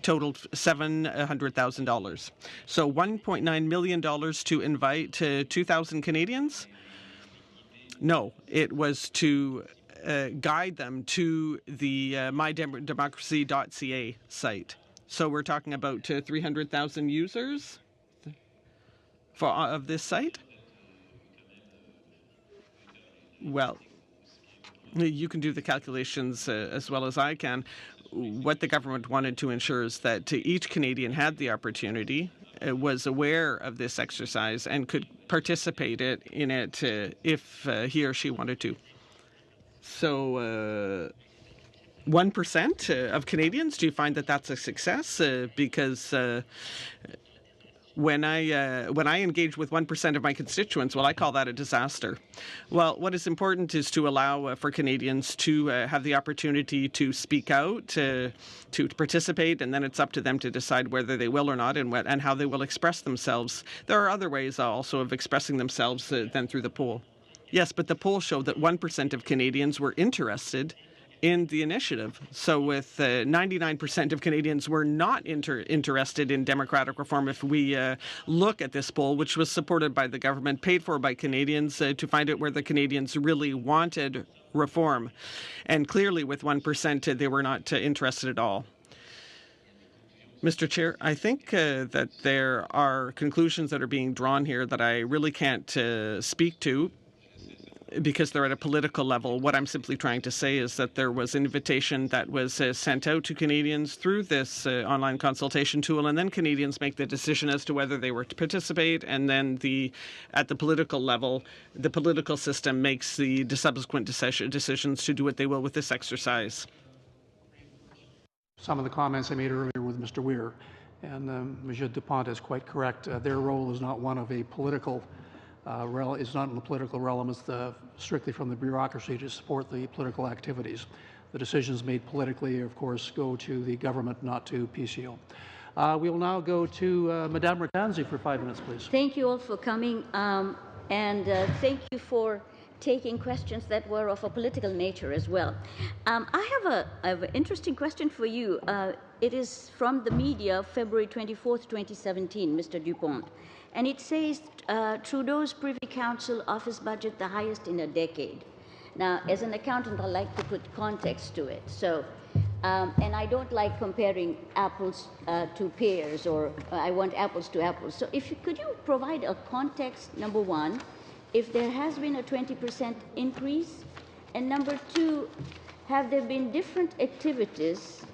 totaled $700,000. So $1.9 million to invite 2,000 Canadians? No, it was to guide them to the mydemocracy.ca site. So we're talking about 300,000 users of this site? Well, you can do the calculations as well as I can. What the government wanted to ensure is that each Canadian had the opportunity, was aware of this exercise, and could participate in it if he or she wanted to. So 1% of Canadians, do you find that that's a success? Because when I engage with 1% of my constituents, well, I call that a disaster. Well, what is important is to allow for Canadians to have the opportunity to speak out, to participate, and then it's up to them to decide whether they will or not, and how they will express themselves. There are other ways also of expressing themselves than through the poll. Yes, but the poll showed that 1% of Canadians were interested in the initiative. So with 99% of Canadians were not interested in democratic reform, if we look at this poll, which was supported by the government, paid for by Canadians, to find out where the Canadians really wanted reform. And clearly with 1%, they were not interested at all. Mr. Chair, I think that there are conclusions that are being drawn here that I really can't speak to because they're at a political level. What I'm simply trying to say is that there was an invitation that was sent out to Canadians through this online consultation tool, and then Canadians make the decision as to whether they were to participate, and then at the political level, the political system makes the subsequent decisions to do what they will with this exercise. Some of the comments I made earlier with Mr. Weir, and Monsieur Dupont is quite correct. Their role is not one of a political is not in the political realm. It's strictly from the bureaucracy to support the political activities. The decisions made politically, of course, go to the government, not to PCO. We will now go to Madame Ratanzi for 5 minutes, please. Thank you all for coming, and thank you for taking questions that were of a political nature as well. I have an interesting question for you. It is from the media, February 24th, 2017, Mr. Dupont. And it says Trudeau's Privy Council office budget the highest in a decade. Now, as an accountant, I like to put context to it. So, and I don't like comparing apples to pears, or I want apples to apples. So could you provide a context, number one, if there has been a 20% increase, and number two, have there been different activities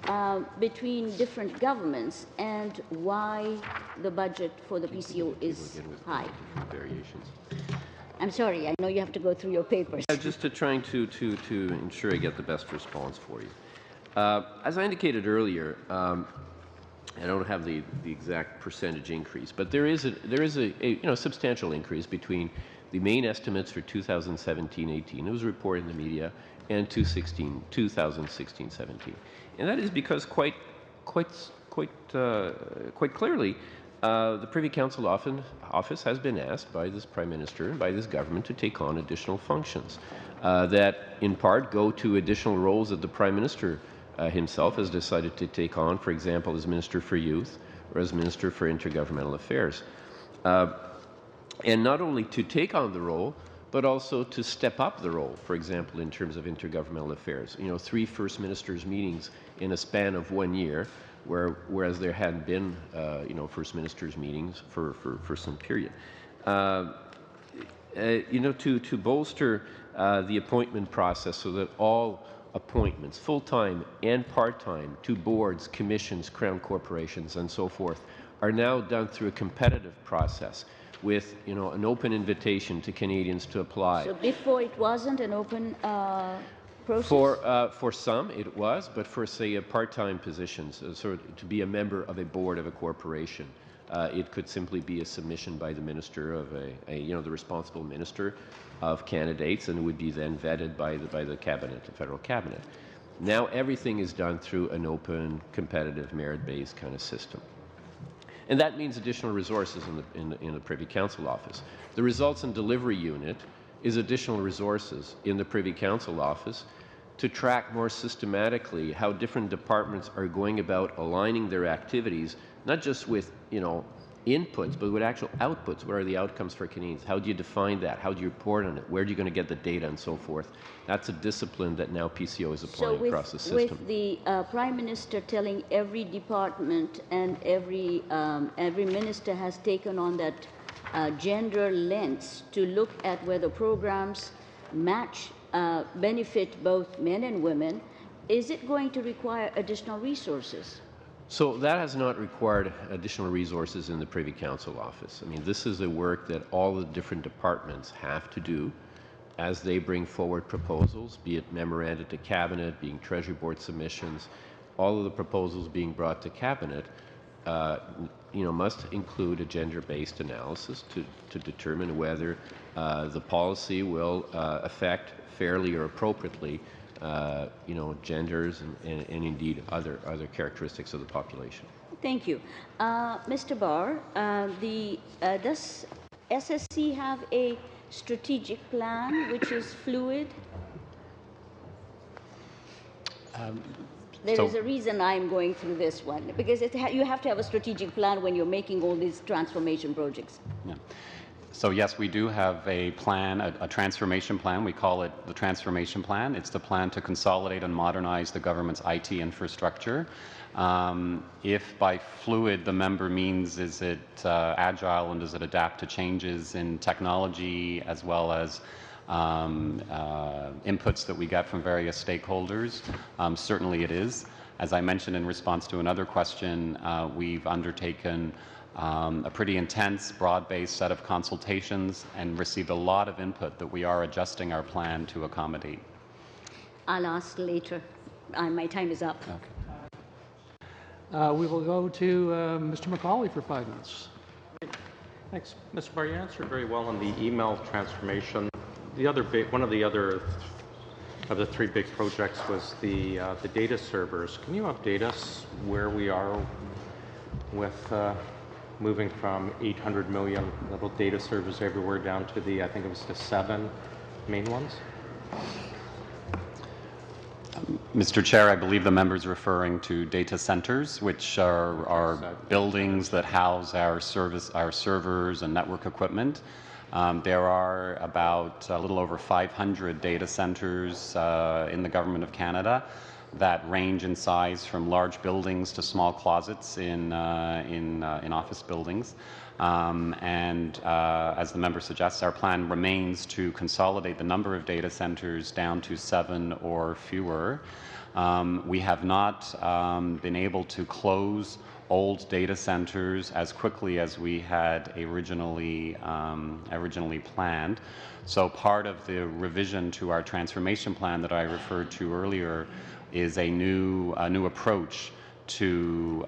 between different governments, and why the budget for the PCO is high? Variations. I'm sorry, I know you have to go through your papers. Just to trying to ensure I get the best response for you. As I indicated earlier, I don't have the exact percentage increase, but there is a substantial increase between the main estimates for 2017-18. It was reported in the media, and 2016-17, and that is because quite clearly, the Privy Council office has been asked by this Prime Minister and by this government to take on additional functions that, in part, go to additional roles that the Prime Minister himself has decided to take on, for example, as Minister for Youth or as Minister for Intergovernmental Affairs. And not only to take on the role, but also to step up the role, for example, in terms of intergovernmental affairs. 3 First Ministers' meetings in a span of 1 year, whereas there hadn't been, First Ministers' meetings for some period. To bolster the appointment process so that all appointments, full-time and part-time, to boards, commissions, crown corporations, and so forth, are now done through a competitive process with an open invitation to Canadians to apply. So before it wasn't an open process? For some it was, but for say part-time positions, sort of to be a member of a board of a corporation, it could simply be a submission by the minister of the responsible minister of candidates, and it would be then vetted by the cabinet, the federal cabinet. Now everything is done through an open, competitive, merit-based kind of system. And that means additional resources in the Privy Council office. The Results and Delivery Unit is additional resources in the Privy Council office to track more systematically how different departments are going about aligning their activities, not just with inputs, but with actual outputs. What are the outcomes for Canadians? How do you define that? How do you report on it? Where are you going to get the data and so forth? That's a discipline that now PCO is applying across the system. With the Prime Minister telling every department and every minister has taken on that gender lens to look at whether programs benefit both men and women, is it going to require additional resources? So that has not required additional resources in the Privy Council office. I mean, this is a work that all the different departments have to do as they bring forward proposals, be it memoranda to Cabinet, being Treasury Board submissions. All of the proposals being brought to Cabinet must include a gender-based analysis to determine whether the policy will affect fairly or appropriately genders and indeed other characteristics of the population. Thank you. Mr. Barr, does SSC have a strategic plan which is fluid? There is a reason I'm going through this one, because you have to have a strategic plan when you're making all these transformation projects. Yeah. So yes, we do have a plan, a transformation plan. We call it the transformation plan. It's the plan to consolidate and modernize the government's IT infrastructure. If by fluid the member means is it agile and does it adapt to changes in technology as well as inputs that we get from various stakeholders, certainly it is. As I mentioned in response to another question, we've undertaken a pretty intense, broad-based set of consultations and received a lot of input that we are adjusting our plan to accommodate. I'll ask later. My time is up. Okay. We will go to Mr. McCauley for 5 minutes. Thanks. Mr. Barr, you answered very well on the email transformation. One of the other of the 3 big projects was the data servers. Can you update us where we are with moving from 800 million little data servers everywhere down to I think it was the 7 main ones? Mr. Chair, I believe the member is referring to data centers, which are buildings that house our servers and network equipment. There are about a little over 500 data centers in the Government of Canada that range in size from large buildings to small closets in office buildings. As the member suggests, our plan remains to consolidate the number of data centers down to 7 or fewer. We have not been able to close old data centers as quickly as we had originally planned. So part of the revision to our transformation plan that I referred to earlier is a new approach to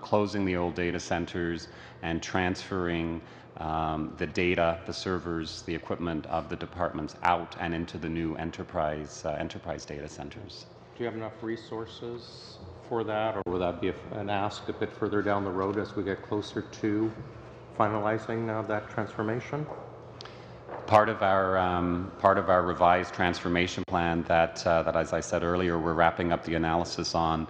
closing the old data centers and transferring the data, the servers, the equipment of the departments out and into the new enterprise data centers. Do you have enough resources for that, or will that be an ask a bit further down the road as we get closer to finalizing that transformation? Part of our revised transformation plan that as I said earlier, we're wrapping up the analysis on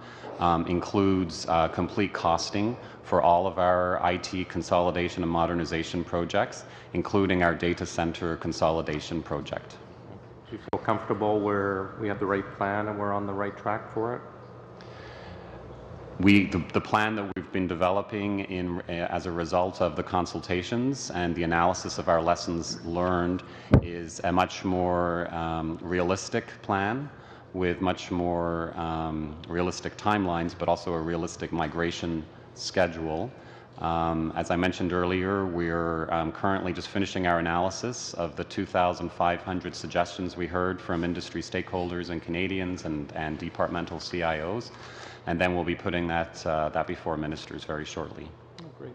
includes complete costing for all of our IT consolidation and modernization projects, including our data center consolidation project. Do you feel comfortable where we have the right plan and we're on the right track for it? The plan that we've been developing as a result of the consultations and the analysis of our lessons learned is a much more realistic plan with much more realistic timelines, but also a realistic migration schedule. As I mentioned earlier, we're currently just finishing our analysis of the 2,500 suggestions we heard from industry stakeholders and Canadians and departmental CIOs. And then we'll be putting that before ministers very shortly. Oh, great.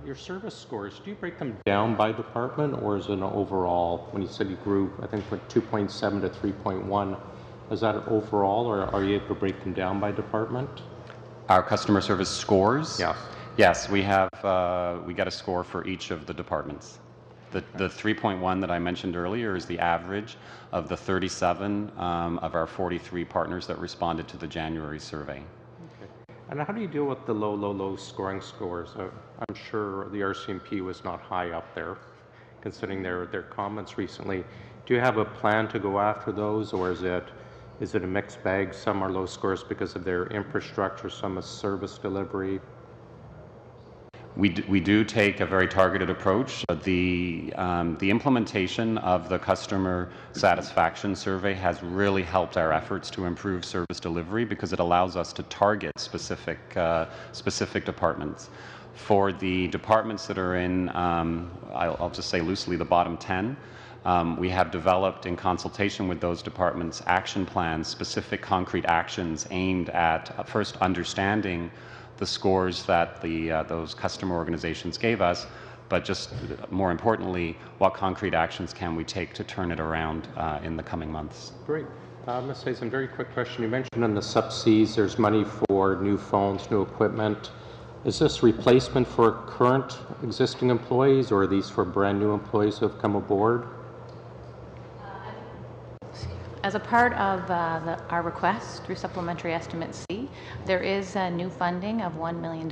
Your service scores, do you break them down by department, or is it an overall? When you said you grew, I think from 2.7 to 3.1, is that overall, or are you able to break them down by department? Our customer service scores? Yes. Yes, we get a score for each of the departments. The 3.1 that I mentioned earlier is the average of the 37 of our 43 partners that responded to the January survey. Okay. And how do you deal with the low scoring scores? I'm sure the RCMP was not high up there, considering their comments recently. Do you have a plan to go after those, or is it a mixed bag? Some are low scores because of their infrastructure, some is service delivery. We do take a very targeted approach. The implementation of the customer satisfaction survey has really helped our efforts to improve service delivery because it allows us to target specific departments. For the departments that are in, I'll just say loosely, the bottom 10, we have developed in consultation with those departments action plans, specific concrete actions aimed at first understanding the scores that those customer organizations gave us, but just more importantly, what concrete actions can we take to turn it around in the coming months? Great. Ms. Hazen, very quick question. You mentioned in the sub-Cs there's money for new phones, new equipment. Is this replacement for current existing employees, or are these for brand new employees who have come aboard? As a part of our request through Supplementary Estimate C, there is new funding of $1 million,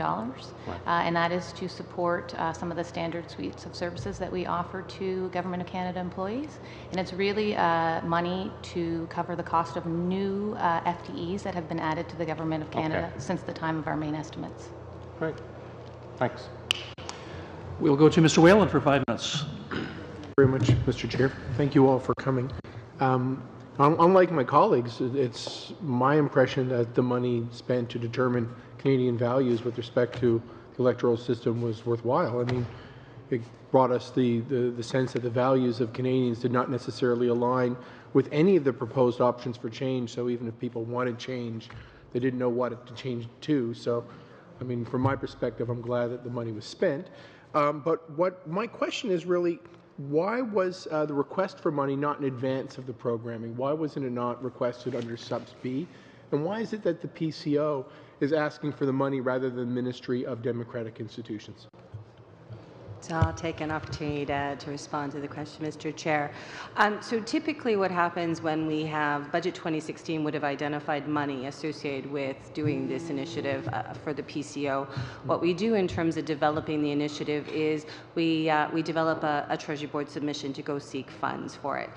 and that is to support some of the standard suites of services that we offer to Government of Canada employees. And it's really money to cover the cost of new FTEs that have been added to the Government of Canada since the time of our main estimates. Great. Thanks. We'll go to Mr. Whalen for 5 minutes. Very much, Mr. Chair. Thank you all for coming. Unlike my colleagues, it's my impression that the money spent to determine Canadian values with respect to the electoral system was worthwhile. I mean, it brought us the sense that the values of Canadians did not necessarily align with any of the proposed options for change. So even if people wanted change, they didn't know what to change to. So, I mean, from my perspective, I'm glad that the money was spent. But what my question is really, why was the request for money not in advance of the programming? Why wasn't it not requested under Subs B? And why is it that the PCO is asking for the money rather than the Ministry of Democratic Institutions? So I'll take an opportunity to respond to the question, Mr. Chair. So typically what happens when we have Budget 2016 would have identified money associated with doing this initiative for the PCO. What we do in terms of developing the initiative is we develop a Treasury Board submission to go seek funds for it.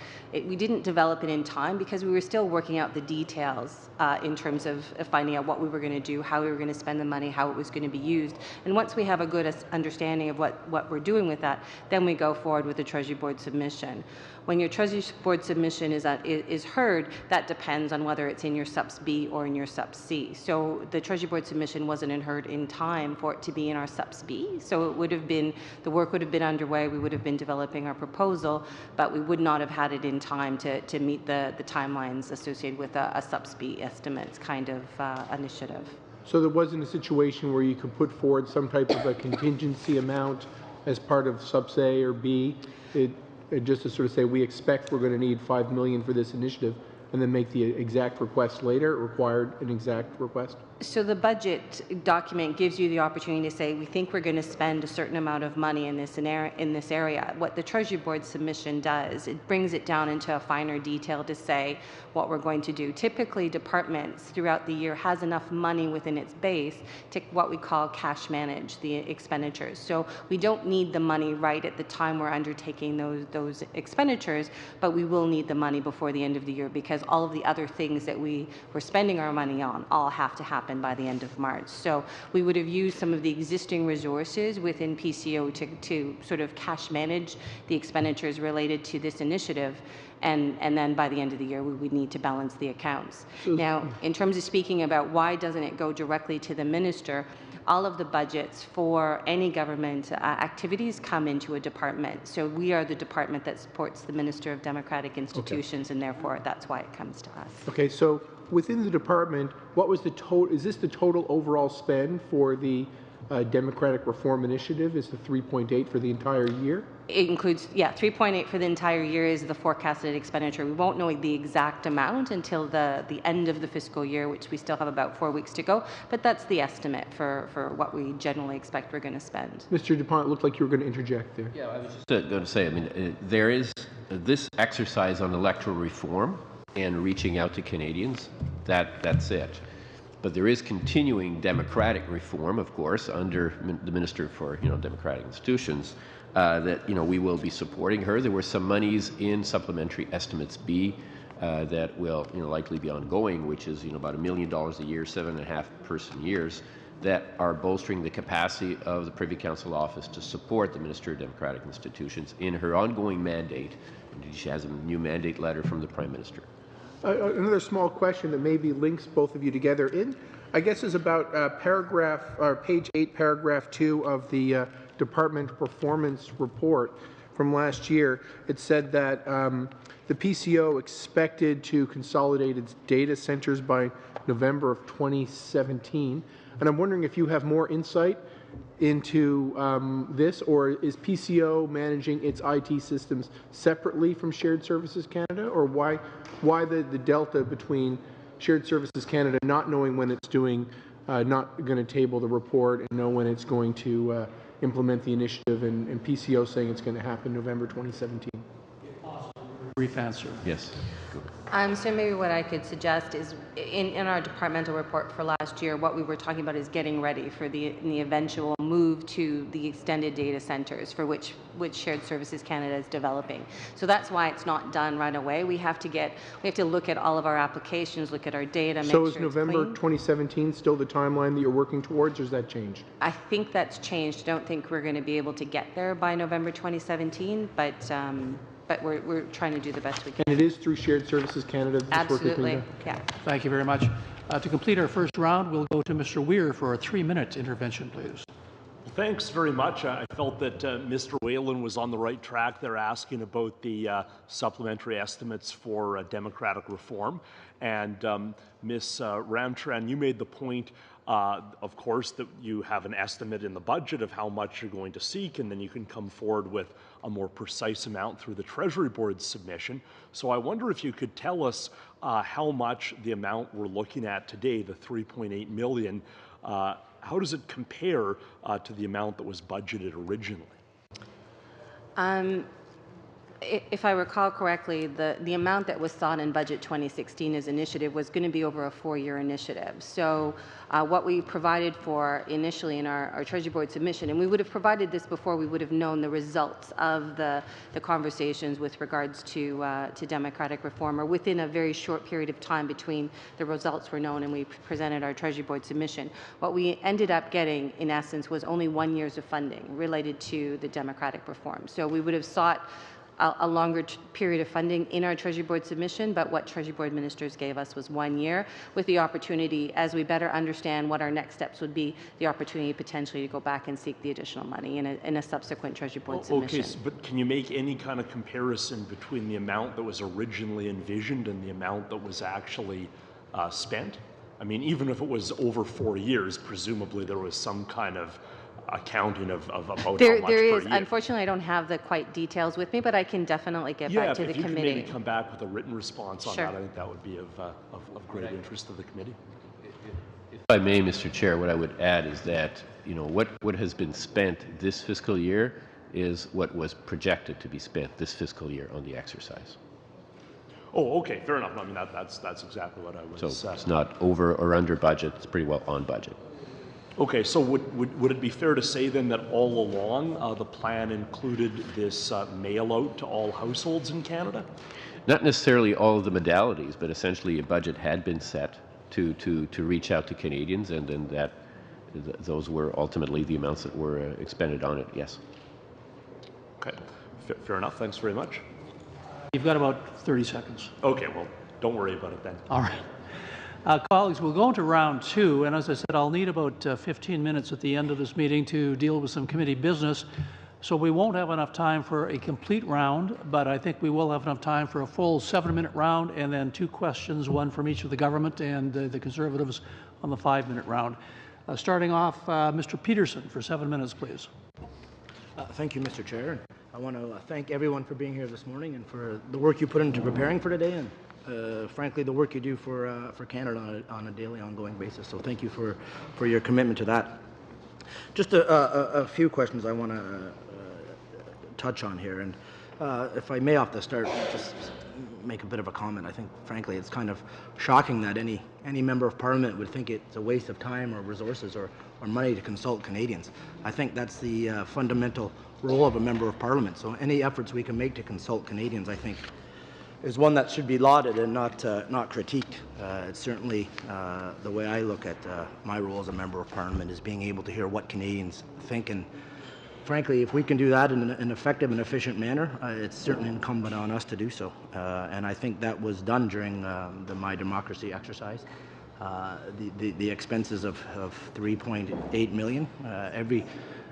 We didn't develop it in time because we were still working out the details in terms of finding out what we were going to do, how we were going to spend the money, how it was going to be used. And once we have a good understanding of what we're doing with that, then we go forward with the Treasury Board submission. When your Treasury Board submission is heard, that depends on whether it's in your Subs B or in your Subs C. So the Treasury Board submission wasn't heard in time for it to be in our Subs B. So it would have been, the work would have been underway, we would have been developing our proposal, but we would not have had it in time to meet the timelines associated with a Subs B estimates kind of initiative. So there wasn't a situation where you could put forward some type of a contingency amount as part of Subs A or B, just to sort of say, we expect we're going to need $5 million for this initiative, and then make the exact request later? It required an exact request? So the budget document gives you the opportunity to say, we think we're going to spend a certain amount of money in this area. What the Treasury Board submission does, it brings it down into a finer detail to say what we're going to do. Typically, departments throughout the year has enough money within its base to what we call cash manage the expenditures. So we don't need the money right at the time we're undertaking those expenditures, but we will need the money before the end of the year because all of the other things that we're spending our money on all have to happen by the end of March. So we would have used some of the existing resources within PCO to sort of cash manage the expenditures related to this initiative. And then by the end of the year, we would need to balance the accounts. Now, in terms of speaking about why doesn't it go directly to the minister, all of the budgets for any government activities come into a department. So we are the department that supports the Minister of Democratic Institutions, and therefore that's why it comes to us. Okay, so within the department, what was the total? Is this the total overall spend for the Democratic Reform Initiative? Is the 3.8 for the entire year? It includes, 3.8 for the entire year is the forecasted expenditure. We won't know the exact amount until the end of the fiscal year, which we still have about 4 weeks to go, but that's the estimate for what we generally expect we're going to spend. Mr. Dupont, it looked like you were going to interject there. Yeah, I was just going to say, I mean, there is this exercise on electoral reform and reaching out to Canadians, that's it. But there is continuing democratic reform, of course, under the Minister for Democratic Institutions, that we will be supporting her. There were some monies in Supplementary Estimates B that will likely be ongoing, which is about $1 million a year, 7.5 person years, that are bolstering the capacity of the Privy Council Office to support the Minister of Democratic Institutions in her ongoing mandate. Indeed, she has a new mandate letter from the Prime Minister. Another small question that maybe links both of you together I guess is about page 8, paragraph 2 of the Department Performance Report from last year. It said that the PCO expected to consolidate its data centers by November of 2017. And I'm wondering if you have more insight into this, or is PCO managing its IT systems separately from Shared Services Canada, or why the delta between Shared Services Canada not knowing when it's not going to table the report and know when it's going to implement the initiative, and PCO saying it's going to happen November 2017? Brief answer. Yes. So maybe what I could suggest is in our departmental report for last year, what we were talking about is getting ready for the eventual move to the extended data centers for which Shared Services Canada is developing. So that's why it's not done right away. We have to look at all of our applications, look at our data, make So sure is it's November clean. 2017 still the timeline that you're working towards, or has that changed? I think that's changed. I don't think we're going to be able to get there by November 2017, but we're trying to do the best we can. And it is through Shared Services Canada that this work is being Absolutely, done? yeah. Thank you very much. To complete our first round, we'll go to Mr. Weir for a 3-minute intervention, please. Thanks very much. I felt that Mr. Whalen was on the right track there asking about the supplementary estimates for democratic reform. And Ms. Ramcharan, you made the point, of course, that you have an estimate in the budget of how much you're going to seek, and then you can come forward with a more precise amount through the Treasury Board's submission. So I wonder if you could tell us how much the amount we're looking at today, the $3.8 million, how does it compare to the amount that was budgeted originally? If I recall correctly, the amount that was sought in Budget 2016 as initiative was going to be over a 4-year initiative. So what we provided for initially in our Treasury Board submission, and we would have provided this before we would have known the results of the conversations with regards to democratic reform, or within a very short period of time between the results were known and we presented our Treasury Board submission. What we ended up getting, in essence, was only 1 year of funding related to the democratic reform. So we would have sought a longer period of funding in our Treasury Board submission, but what Treasury Board ministers gave us was 1 year, with the opportunity, as we better understand what our next steps would be, the opportunity potentially to go back and seek the additional money in a subsequent Treasury Board submission. Okay, but can you make any kind of comparison between the amount that was originally envisioned and the amount that was actually spent? I mean, even if it was over 4 years, presumably there was some kind of accounting of about how much There per is. year. Unfortunately, I don't have the quite details with me, but I can definitely get back to the if you committee. could maybe come back with a written response on Sure. that, I think that would be of great interest to the committee. If I may, Mr. Chair, what I would add is that, you know, what has been spent this fiscal year is what was projected to be spent this fiscal year on the exercise. Oh, okay, fair enough. I mean, that's exactly what I was. So it's not over or under budget. It's pretty well on budget. Okay, so would it be fair to say then that all along the plan included this mail out to all households in Canada? Not necessarily all of the modalities, but essentially a budget had been set to reach out to Canadians, and then those were ultimately the amounts that were expended on it, yes. Okay, fair enough. Thanks very much. You've got about 30 seconds. Okay, well, don't worry about it then. All right. Colleagues, we'll go into round 2, and as I said, I'll need about 15 minutes at the end of this meeting to deal with some committee business, so we won't have enough time for a complete round, but I think we will have enough time for a full 7-minute round, and then 2 questions, one from each of the government and the Conservatives on the 5-minute round. Starting off, Mr. Peterson for 7 minutes, please. Thank you, Mr. Chair. I want to thank everyone for being here this morning and for the work you put into preparing for today, and frankly, the work you do for Canada on a daily, ongoing basis. So thank you for your commitment to that. Just a few questions I want to touch on here, and if I may, off the start, just make a bit of a comment. I think, frankly, it's kind of shocking that any member of Parliament would think it's a waste of time or resources or money to consult Canadians. I think that's the fundamental role of a member of Parliament. So any efforts we can make to consult Canadians, I think, is one that should be lauded and not critiqued. It's certainly the way I look at my role as a member of Parliament, is being able to hear what Canadians think. And frankly, if we can do that in an effective and efficient manner, it's certainly incumbent on us to do so. And I think that was done during the My Democracy exercise. The expenses of $3.8 million.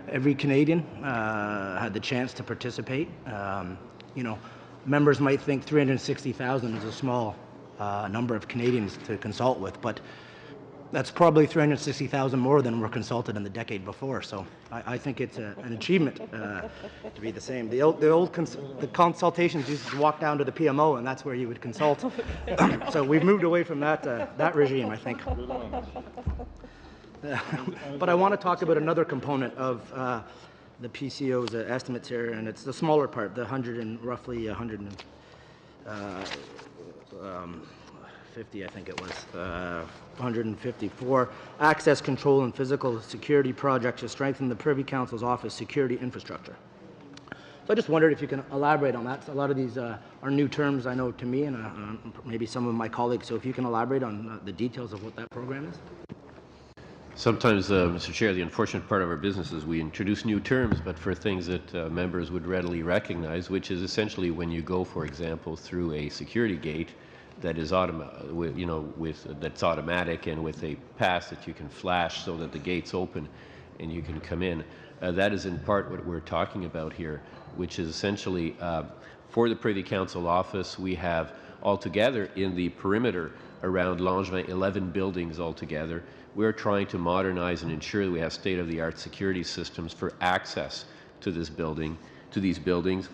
Every Canadian had the chance to participate. You know, members might think 360,000 is a small number of Canadians to consult with, but that's probably 360,000 more than were consulted in the decade before. So I think it's an achievement to be the same. The consultations used to walk down to the PMO, and that's where you would consult. So we've moved away from that regime, I think. But I want to talk about another component of the PCO's estimates here, and it's the smaller part, the roughly 50, I think it was, 154 access control and physical security projects to strengthen the Privy Council's office security infrastructure. So I just wondered if you can elaborate on that. So a lot of these are new terms, I know, to me and maybe some of my colleagues. So if you can elaborate on the details of what that program is. Sometimes, Mr. Chair, the unfortunate part of our business is we introduce new terms, but for things that members would readily recognize, which is essentially when you go, for example, through a security gate that is that's automatic and with a pass that you can flash so that the gate's open and you can come in. That is in part what we're talking about here, which is essentially for the Privy Council office, we have altogether in the perimeter around Langevin 11 buildings altogether. We're trying to modernize and ensure that we have state-of-the-art security systems for access to this building, to these buildings.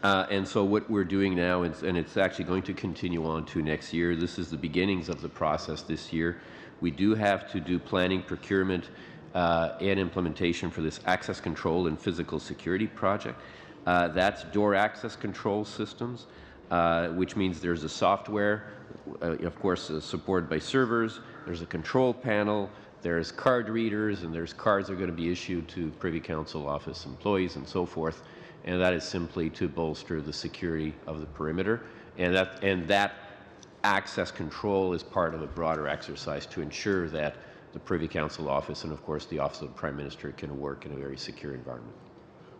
And so what we're doing now, and it's actually going to continue on to next year, this is the beginnings of the process this year. We do have to do planning, procurement, and implementation for this access control and physical security project. That's door access control systems, which means there's a software, of course, supported by servers. There's a control panel, there's card readers, and there's cards that are going to be issued to Privy Council office employees and so forth. And that is simply to bolster the security of the perimeter. And that access control is part of a broader exercise to ensure that the Privy Council office and, of course, the Office of the Prime Minister can work in a very secure environment.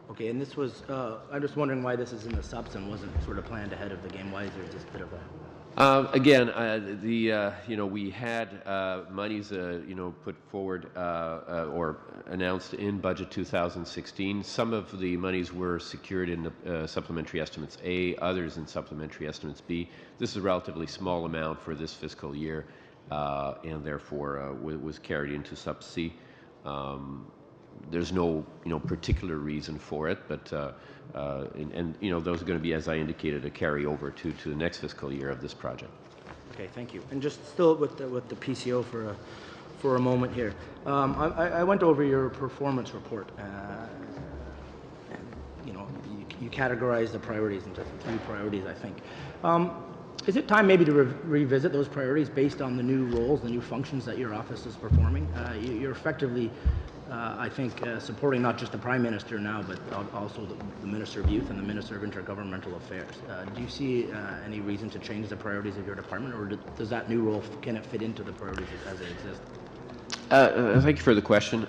Okay, and this was, I'm just wondering why this is in the subs and wasn't sort of planned ahead of the game. Why is there just a bit of a... Again, we had monies, put forward or announced in Budget 2016. Some of the monies were secured in the Supplementary Estimates A, others in Supplementary Estimates B. This is a relatively small amount for this fiscal year, and therefore was carried into Sub C. There's no, particular reason for it, but those are going to be, as I indicated, a carryover to the next fiscal year of this project. Okay, thank you. And just still with the PCO for a moment here, I went over your performance report, and you categorized the priorities into 3 priorities, I think. Is it time maybe to revisit those priorities based on the new roles, the new functions that your office is performing? You're effectively, I think, supporting not just the Prime Minister now, but also the Minister of Youth and the Minister of Intergovernmental Affairs. Do you see any reason to change the priorities of your department, or does that new role, can it fit into the priorities as they exist? Thank you for the question.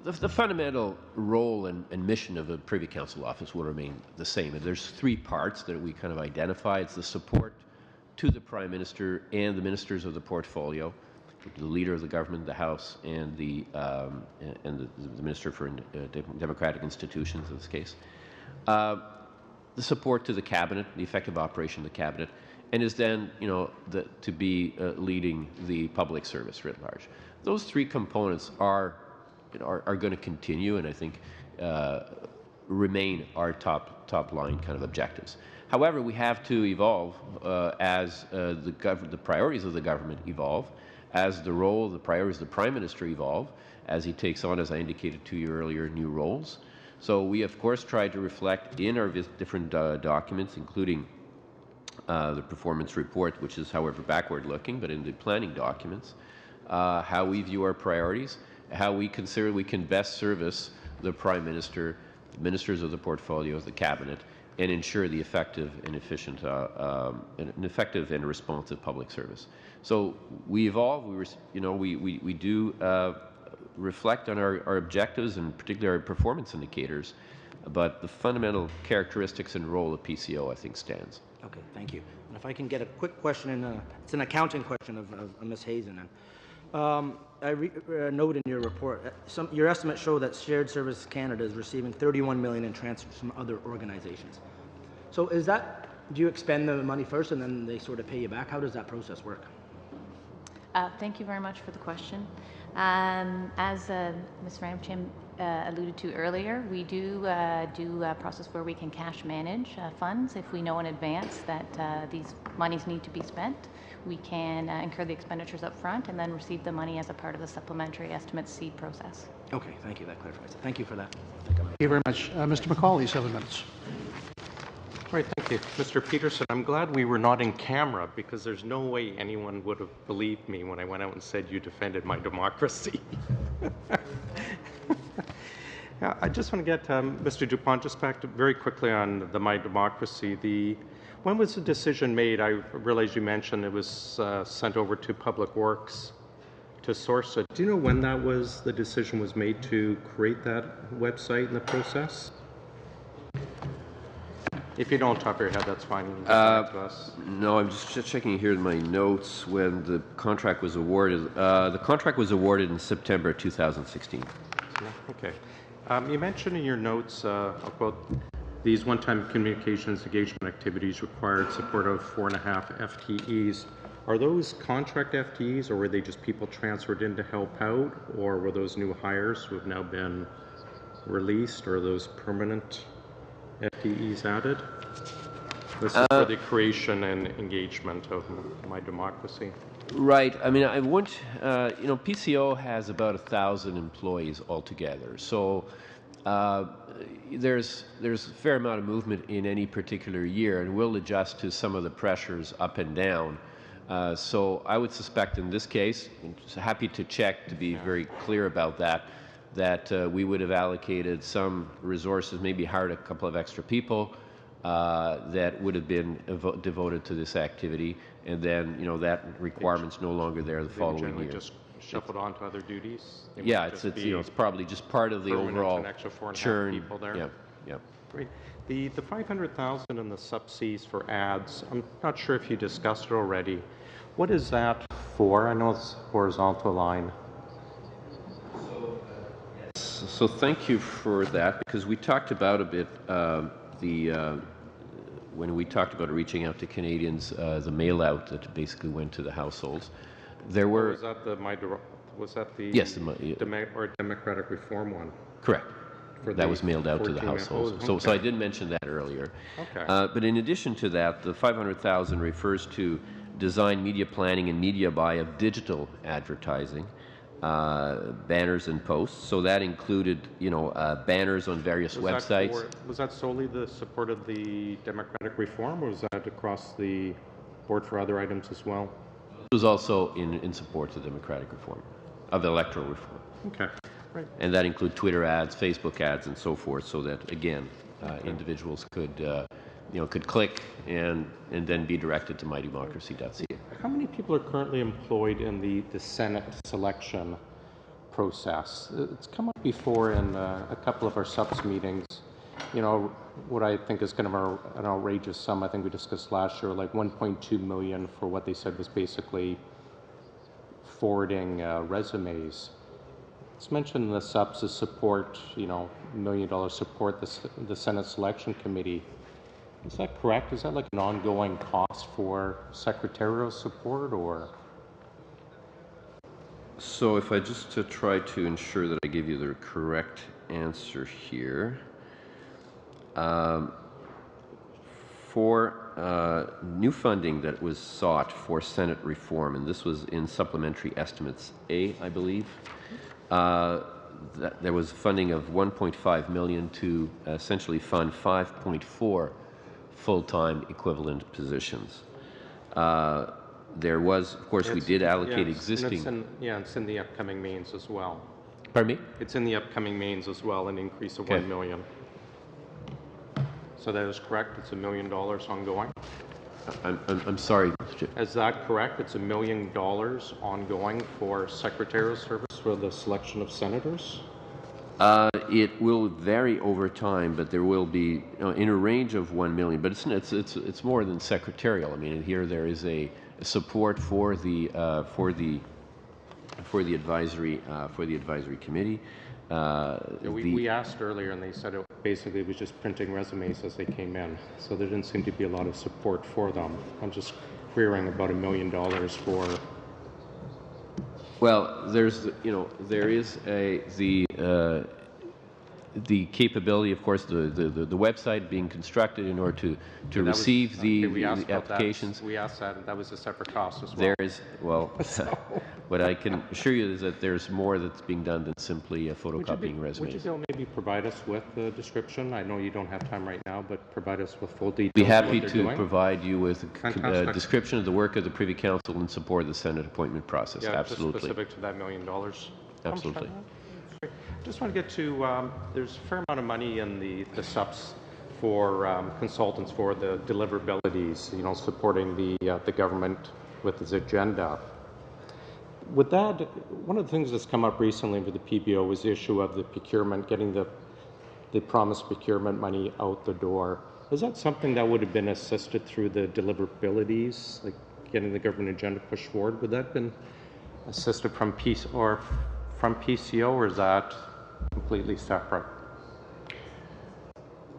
The fundamental role and mission of the Privy Council office will remain the same. And there's 3 parts that we kind of identify. It's the support to the Prime Minister and the ministers of the portfolio, the leader of the government, the House, and the Minister for Democratic Institutions in this case. The support to the Cabinet, the effective operation of the Cabinet, and is then, to be leading the public service writ large. Those 3 components are going to continue, and I think remain our top line kind of objectives. However, we have to evolve as the priorities of the government evolve, as the role, the priorities of the Prime Minister evolve, as he takes on, as I indicated to you earlier, new roles. So we, of course, try to reflect in our different documents, including the performance report, which is, however, backward-looking, but in the planning documents, how we view our priorities, how we consider we can best service the Prime Minister, the ministers of the portfolio, the Cabinet, and ensure the effective and efficient, effective and responsive public service. So we evolve. We do reflect on our objectives and particularly our performance indicators, but the fundamental characteristics and role of PCO, I think, stands. Okay, thank you. And if I can get a quick question, it's an accounting question of Ms. Hazen. I note in your report, your estimates show that Shared Services Canada is receiving $31 million in transfers from other organizations. So is that, do you expend the money first and then they sort of pay you back? How does that process work? Thank you very much for the question. As Ms. Ramcham alluded to earlier, we do a process where we can cash manage funds. If we know in advance that these monies need to be spent, we can incur the expenditures up front and then receive the money as a part of the Supplementary Estimates C process. Okay, thank you. That clarifies it. Thank you for that. Thank you very much. Mr. McCauley, 7 minutes. Right, thank you. Mr. Peterson, I'm glad we were not in camera because there's no way anyone would have believed me when I went out and said you defended my democracy. Yeah, I just want to get Mr. Dupont just back to very quickly on the My Democracy. When was the decision made? I realize you mentioned it was sent over to Public Works to source it. Do you know when the decision was made to create that website and the process? If you don't top your head, that's fine. You can get back to us. No, I'm just checking here in my notes when the contract was awarded. The contract was awarded in September 2016. Okay. You mentioned in your notes about these one-time communications engagement activities required support of 4.5 FTEs. Are those contract FTEs, or were they just people transferred in to help out, or were those new hires who have now been released, or are those permanent FTEs added? This is for the creation and engagement of My Democracy. Right. I mean, I wouldn't, PCO has about 1,000 employees altogether. So there's a fair amount of movement in any particular year, and we'll adjust to some of the pressures up and down. So I would suspect in this case, I'm happy to check to be very clear about that we would have allocated some resources, maybe hired a couple of extra people that would have been devoted to this activity, and then that requirement's no longer there the following year. Just shuffled on to other duties? Yeah, it's probably just part of the overall churn. People there? Yeah, yeah. Great. The 500,000 in the subsidies for ads, I'm not sure if you discussed it already. What is that for? I know it's horizontal line. So thank you for that, because we talked about a bit when we talked about reaching out to Canadians, the mail out that basically went to the households. There were. Was that the yes, Democratic Reform one? Correct. That was mailed out to the households. So I did mention that earlier. Okay. But in addition to that, the 500,000 refers to design, media planning, and media buy of digital advertising, banners and posts. So that included, banners on various websites. Was that solely the support of the Democratic Reform, or was that across the board for other items as well? It was also in support of Democratic Reform, of electoral reform. Okay. Right. And that include Twitter ads, Facebook ads, and so forth, so that again, individuals could click and then be directed to mydemocracy.ca. How many people are currently employed in the Senate selection process? It's come up before in a couple of our subs meetings. What I think is kind of an outrageous sum. I think we discussed last year, like 1.2 million for what they said was basically forwarding resumes. It's mentioned in the subs to support, $1 million support the Senate Selection Committee. Is that correct? Is that like an ongoing cost for secretarial support, or? So if I just to try to ensure that I give you the correct answer here, for new funding that was sought for Senate reform, and this was in supplementary estimates A, I believe. There was funding of 1.5 million to essentially fund 5.4 full-time equivalent positions. There was, of course, we did allocate existing. It's in the upcoming mains as well. Pardon me? It's in the upcoming mains as well, an increase of 1 million. So that is correct. It's $1 million ongoing. I'm sorry, Mr. Chair. Is that correct? It's $1 million ongoing for secretarial service for the selection of senators? It will vary over time, but there will be in a range of 1 million. But it's more than secretarial. I mean, here there is a support for the advisory committee. We asked earlier, and they said it basically was just printing resumes as they came in. So there didn't seem to be a lot of support for them. I'm just querying about $1 million for. Well, there is the capability, of course, the website being constructed in order to receive the applications. We asked that, and that was a separate cost as well. There is What I can assure you is that there's more that's being done than simply photocopying Would you resumes. be able to maybe provide us with the description? I know you don't have time right now, but provide us with full details. Be of happy what to they're doing. provide you with a Fantastic. description of the work of the Privy Council in support of the Senate appointment process. Yeah, Absolutely. just specific to that $1 million. Absolutely. Just want to get to, there's a fair amount of money in the subs for consultants for the deliverables, you know, supporting the government with its agenda. With that, one of the things that's come up recently with the PBO was the issue of the procurement, getting the promised procurement money out the door. Is that something that would have been assisted through the deliverables, like getting the government agenda pushed forward? Would that have been assisted from PCO, or is that completely separate?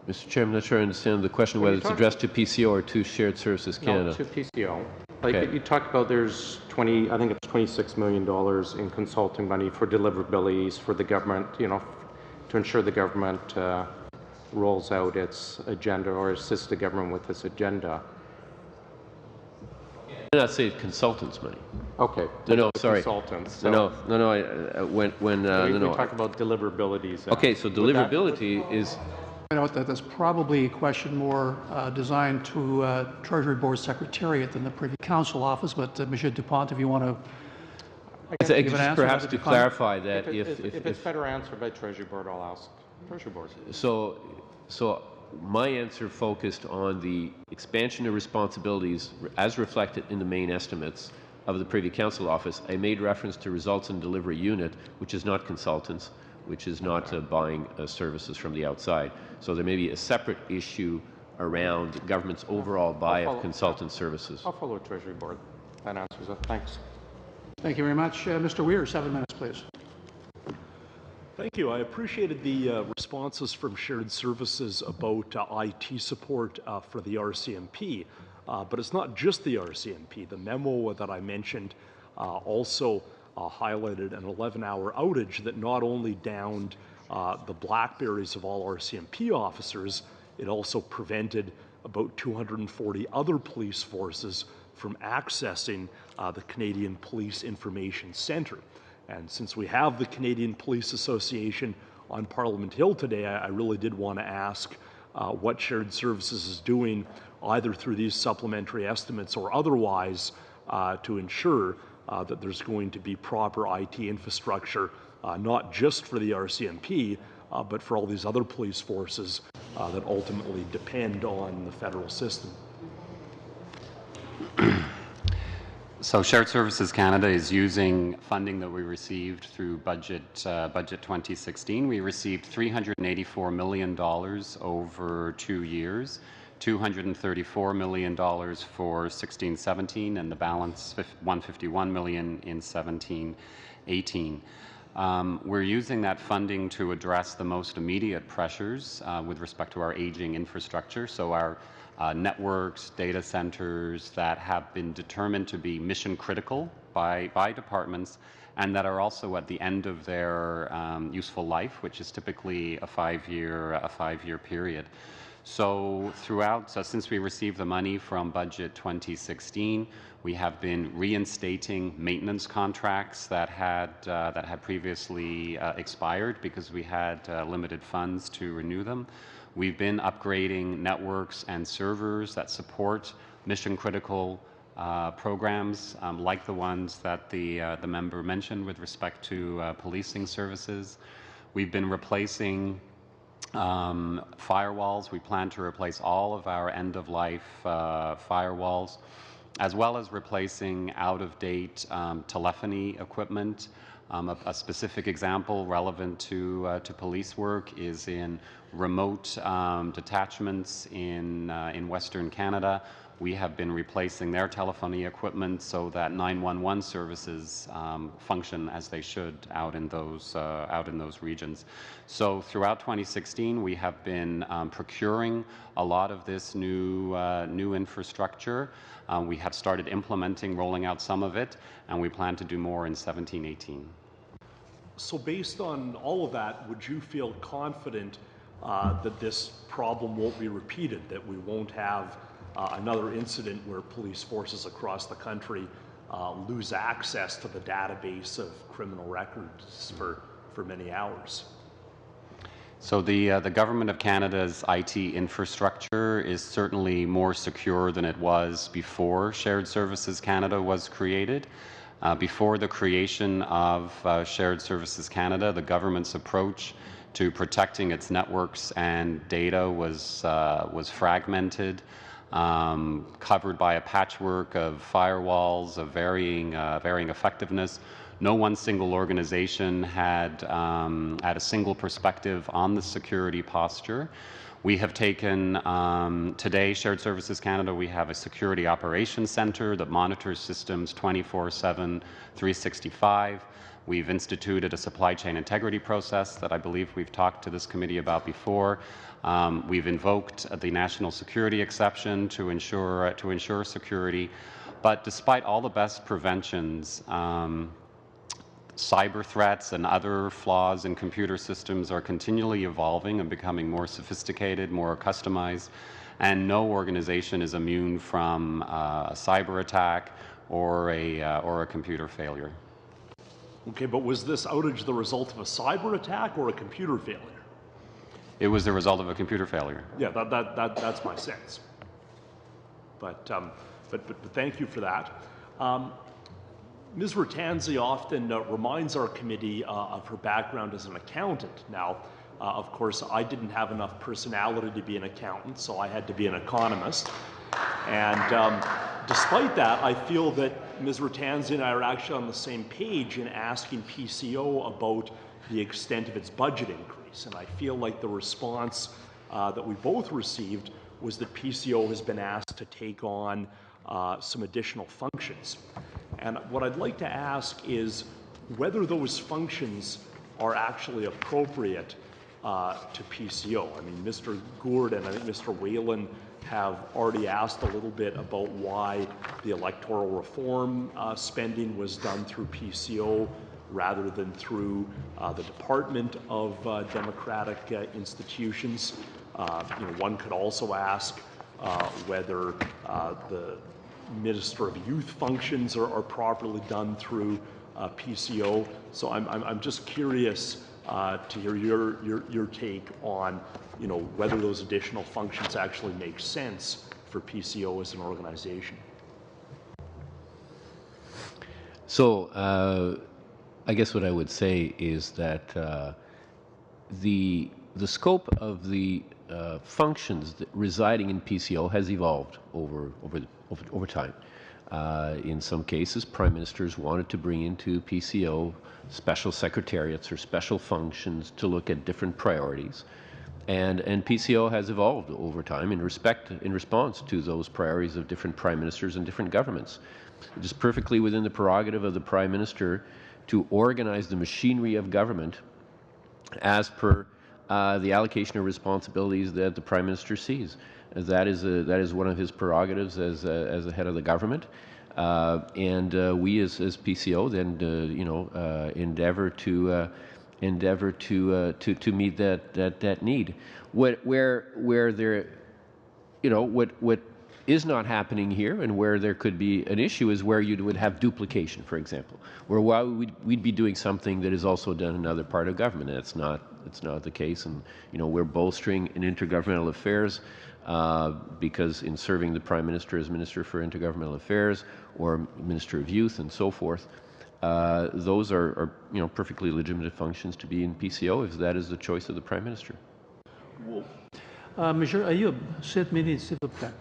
Mr. Chairman, I'm not sure I understand the question, whether it's addressed to PCO or to Shared Services Canada. No, to PCO. Like Okay. you talked about, there's I think it's $26 million in consulting money for deliverables for the government, you know, to ensure the government rolls out its agenda or assists the government with its agenda. I did not say consultants' money. Okay. No, the sorry. Consultants. No, we no. talk about deliverables. Okay, so deliverability is. Point out that that's probably a question more designed to Treasury Board Secretariat than the Privy Council office, but Monsieur Dupont, if you want to give an answer, perhaps that'd to be fine. clarify that if it's better answered by Treasury Board, I'll ask Treasury Board. So my answer focused on the expansion of responsibilities as reflected in the main estimates of the Privy Council office. I made reference to results and delivery unit, which is not consultants, which is not buying services from the outside. So there may be a separate issue around government's overall buy of consultant services. I'll follow Treasury Board. That answers it. Thanks. Thank you very much. Mr. Weir, 7 minutes, please. Thank you. I appreciated the responses from Shared Services about IT support for the RCMP, but it's not just the RCMP. The memo that I mentioned also highlighted an 11-hour outage that not only downed the BlackBerries of all RCMP officers, it also prevented about 240 other police forces from accessing the Canadian Police Information Centre. And since we have the Canadian Police Association on Parliament Hill today, I really did want to ask what Shared Services is doing, either through these supplementary estimates or otherwise, to ensure that there's going to be proper IT infrastructure, not just for the RCMP, but for all these other police forces that ultimately depend on the federal system. So Shared Services Canada is using funding that we received through Budget 2016. We received $384 million over 2 years, $234 million for 16-17, and the balance $151 million in 17-18. We're using that funding to address the most immediate pressures with respect to our aging infrastructure. So our networks, data centers that have been determined to be mission critical by departments and that are also at the end of their useful life, which is typically a five-year period. So since we received the money from Budget 2016, we have been reinstating maintenance contracts that had previously expired because we had limited funds to renew them. We've been upgrading networks and servers that support mission-critical programs like the ones that the member mentioned with respect to policing services. We've been replacing firewalls. We plan to replace all of our end-of-life firewalls, as well as replacing out-of-date telephony equipment. A specific example relevant to police work is in remote detachments in Western Canada. We have been replacing their telephony equipment so that 911 services function as they should out in those regions. So throughout 2016, we have been procuring a lot of this new infrastructure. We have started implementing, rolling out some of it, and we plan to do more in 17-18. So based on all of that, would you feel confident that this problem won't be repeated, that we won't have another incident where police forces across the country lose access to the database of criminal records for many hours. So the Government of Canada's IT infrastructure is certainly more secure than it was before Shared Services Canada was created. Before the creation of Shared Services Canada, the government's approach to protecting its networks and data was fragmented, covered by a patchwork of firewalls of varying effectiveness. No one single organization had a single perspective on the security posture. We have taken, today, Shared Services Canada, we have a security operations center that monitors systems 24/7, 365. We've instituted a supply chain integrity process that I believe we've talked to this committee about before. We've invoked the national security exception to ensure security. But despite all the best preventions, cyber threats and other flaws in computer systems are continually evolving and becoming more sophisticated, more customized, and no organization is immune from a cyber attack or a computer failure. Okay, but was this outage the result of a cyber attack or a computer failure? It was the result of a computer failure. Yeah, that's my sense. But thank you for that. Ms. Ratanzi often reminds our committee of her background as an accountant. Now, of course, I didn't have enough personality to be an accountant, so I had to be an economist. And despite that, I feel that Ms. Ratanzi and I are actually on the same page in asking PCO about the extent of its budget increase. And I feel like the response that we both received was that PCO has been asked to take on some additional functions. And what I'd like to ask is whether those functions are actually appropriate to PCO. I mean, Mr. Gourde and I think Mr. Whalen have already asked a little bit about why the electoral reform spending was done through PCO rather than through the Department of Democratic Institutions. One could also ask whether the Minister of Youth functions are properly done through PCO. So I'm just curious to hear your take on whether those additional functions actually make sense for PCO as an organization. So I guess what I would say is that the scope of the functions residing in PCO has evolved over time. In some cases, prime ministers wanted to bring into PCO special secretariats or special functions to look at different priorities. And PCO has evolved over time in response to those priorities of different prime ministers and different governments. It is perfectly within the prerogative of the prime minister to organize the machinery of government as per the allocation of responsibilities that the prime minister sees. That is one of his prerogatives as the head of the government, and we as PCO then endeavor to meet that need. Where there, what is not happening here, and where there could be an issue, is where you would have duplication, for example, where while we'd be doing something that is also done in another part of government. And it's not the case, and we're bolstering in intergovernmental affairs. Because in serving the Prime Minister as Minister for Intergovernmental Affairs or Minister of Youth and so forth, those are perfectly legitimate functions to be in PCO if that is the choice of the Prime Minister. Monsieur Ayoub, 7 minutes, s'il vous plaît.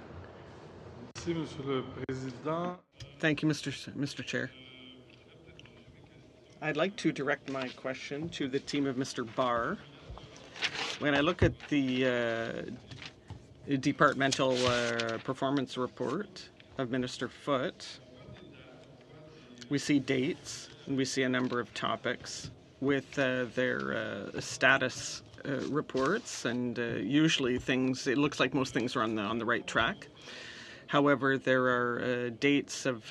Merci, Monsieur le Président. Thank you, Mr. Chair. I'd like to direct my question to the team of Mr. Barr. When I look at the departmental performance report of Minister Foote, we see dates and we see a number of topics with their status reports, and usually it looks like most things are on the right track. However, there are dates of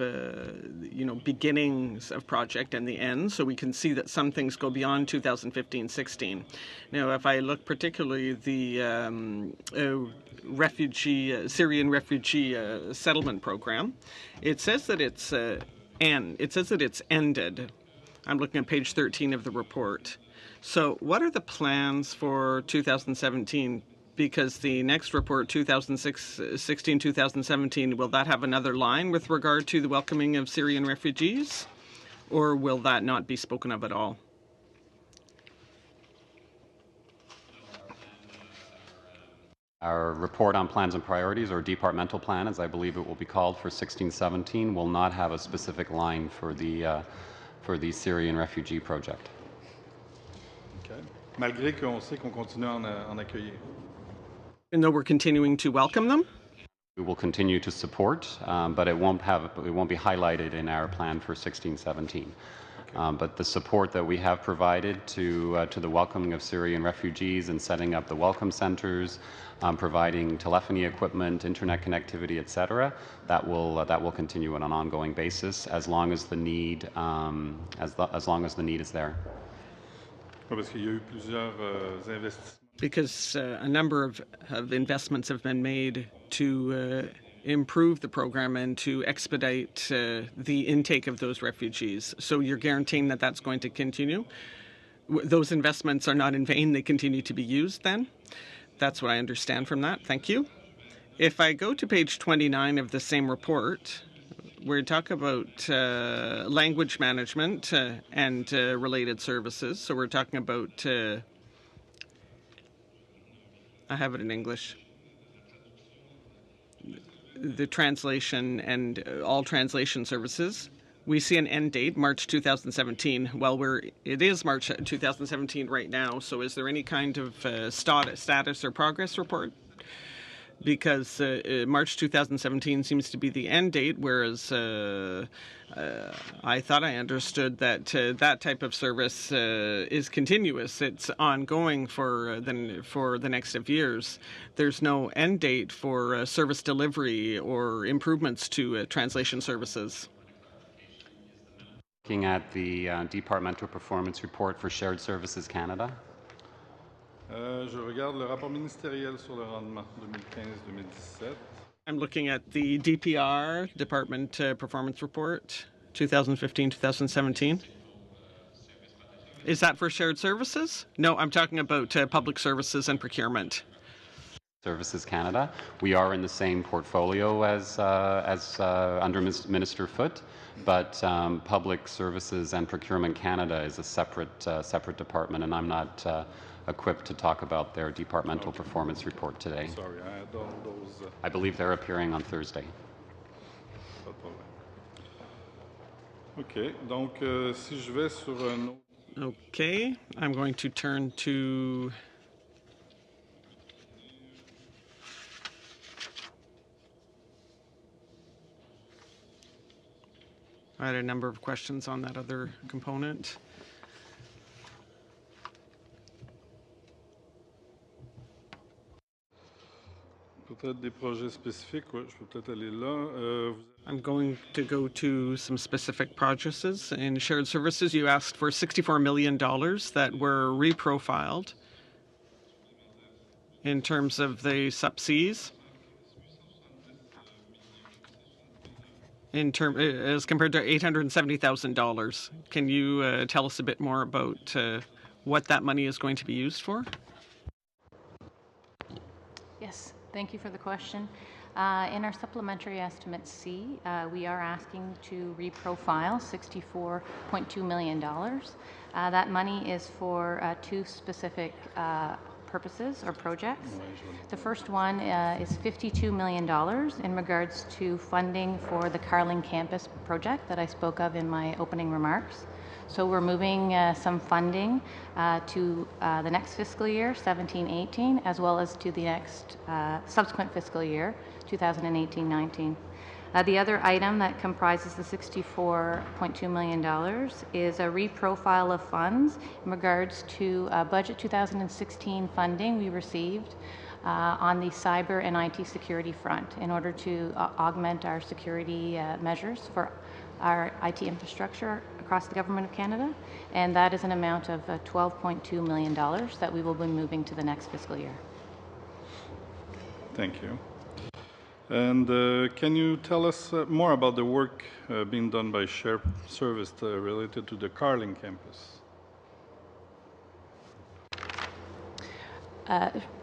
beginnings of project and the end, so we can see that some things go beyond 2015-16. Now, if I look particularly the Syrian refugee settlement program, it says that it's it says that it's ended. I'm looking at page 13 of the report. So what are the plans for 2017? Because the next report, 2016-2017, will that have another line with regard to the welcoming of Syrian refugees? Or will that not be spoken of at all? Our report on plans and priorities, or departmental plan, as I believe it will be called for 16-17, will not have a specific line for the Syrian refugee project. Okay. Malgré qu'on sait qu'on continue à en accueillir. Even though we're continuing to welcome them? We will continue to support, but it won't be highlighted in our plan for 16-17. But the support that we have provided to the welcoming of Syrian refugees and setting up the welcome centers, providing telephony equipment, internet connectivity, etc., that will continue on an ongoing basis as long as the need as long as the need is there. Parce qu'il y a eu plusieurs investissements. Because a number of investments have been made to improve the program and to expedite the intake of those refugees. So you're guaranteeing that that's going to continue? Those investments are not in vain, they continue to be used then? That's what I understand from that. Thank you. If I go to page 29 of the same report, we talk about language management and related services. So we're talking about I have it in English. The translation and all translation services. We see an end date, March 2017. Well, it is March 2017 right now, so is there any kind of status or progress report? Because March 2017 seems to be the end date, whereas I thought I understood that that type of service is continuous. It's ongoing for the next of years. There's no end date for service delivery or improvements to translation services. Looking at the Departmental Performance Report for Shared Services Canada. Je regarde le rapport ministériel sur le rendement 2015-2017. I'm looking at the DPR, Department Performance Report, 2015-2017. Is that for shared services? No, I'm talking about public services and procurement. Services Canada. We are in the same portfolio as under Minister Foote, but Public Services and Procurement Canada is a separate department, and I'm not equipped to talk about their departmental performance report today. Sorry, I had all those. I believe they're appearing on Thursday. Pas de problème. OK, donc si je vais sur un autre. Okay, I'm going to turn to I had a number of questions on that other component. Peut-être des projets spécifiques, ouais, je peux peut-être aller là. I'm going to go to some specific projects. In shared services, you asked for $64 million that were reprofiled in terms of the subsidies. As compared to $870,000. Can you tell us a bit more about what that money is going to be used for? Yes, thank you for the question. In our supplementary estimate C, we are asking to reprofile $64.2 million. That money is for two specific purposes or projects. The first one is $52 million in regards to funding for the Carling Campus project that I spoke of in my opening remarks. So we're moving some funding to the next fiscal year, 17-18, as well as to the next subsequent fiscal year, 2018-19. The other item that comprises the $64.2 million is a reprofile of funds in regards to budget 2016 funding we received on the cyber and IT security front in order to augment our security measures for our IT infrastructure across the Government of Canada. And that is an amount of $12.2 million that we will be moving to the next fiscal year. Thank you. And can you tell us more about the work being done by Shared Service related to the Carling campus?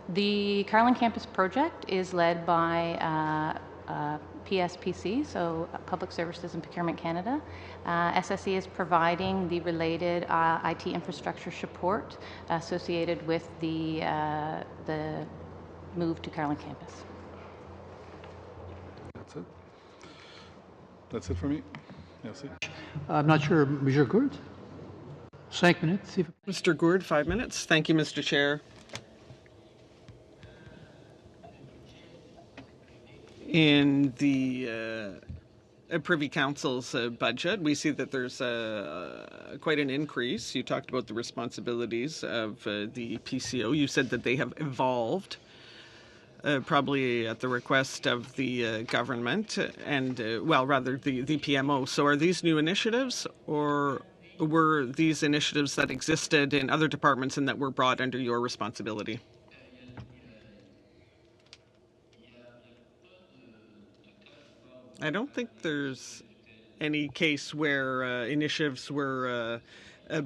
The Carling Campus project is led by PSPC, so Public Services and Procurement Canada. SSE is providing the related IT infrastructure support associated with the move to Carling Campus. That's it. That's it for me. Merci. I'm not sure, Monsieur Gourde? 5 minutes. Mr. Gourde, 5 minutes. Thank you, Mr. Chair. In the Privy Council's budget, we see that there's quite an increase. You talked about the responsibilities of the PCO. You said that they have evolved, probably at the request of the government and, well, rather the PMO. So are these new initiatives, or were these initiatives that existed in other departments and that were brought under your responsibility? I don't think there's any case where initiatives were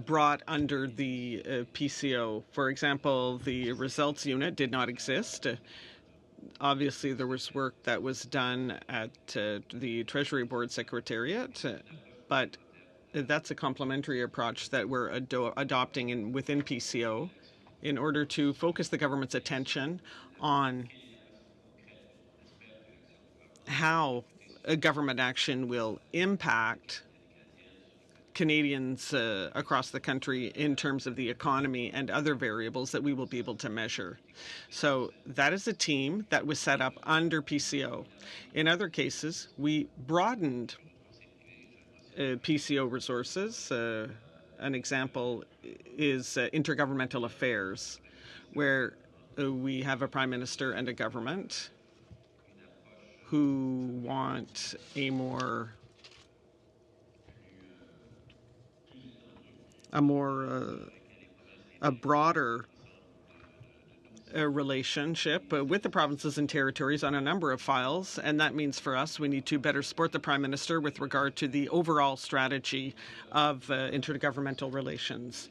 brought under the PCO. For example, the results unit did not exist. Obviously, there was work that was done at the Treasury Board Secretariat, but that's a complementary approach that we're adopting within PCO in order to focus the government's attention on how government action will impact Canadians across the country in terms of the economy and other variables that we will be able to measure. So that is a team that was set up under PCO. In other cases, we broadened PCO resources. An example is intergovernmental affairs, where we have a prime minister and a government who want a broader relationship with the provinces and territories on a number of files, and that means for us we need to better support the Prime Minister with regard to the overall strategy of intergovernmental relations.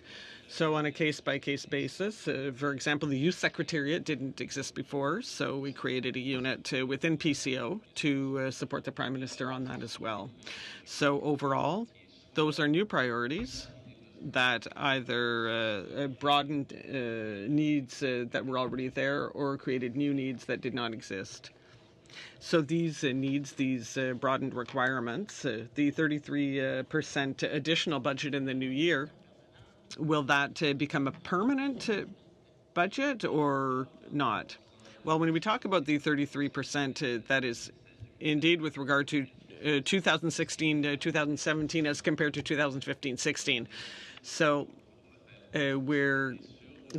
So on a case-by-case basis, for example, the Youth Secretariat didn't exist before, so we created a unit within PCO to support the Prime Minister on that as well. So overall, those are new priorities that either broadened needs that were already there or created new needs that did not exist. So these needs, these broadened requirements, the 33% additional budget in the new year, will that become a permanent budget or not? Well, when we talk about the 33%, that is indeed with regard to 2016 to 2017 as compared to 2015-16. So we're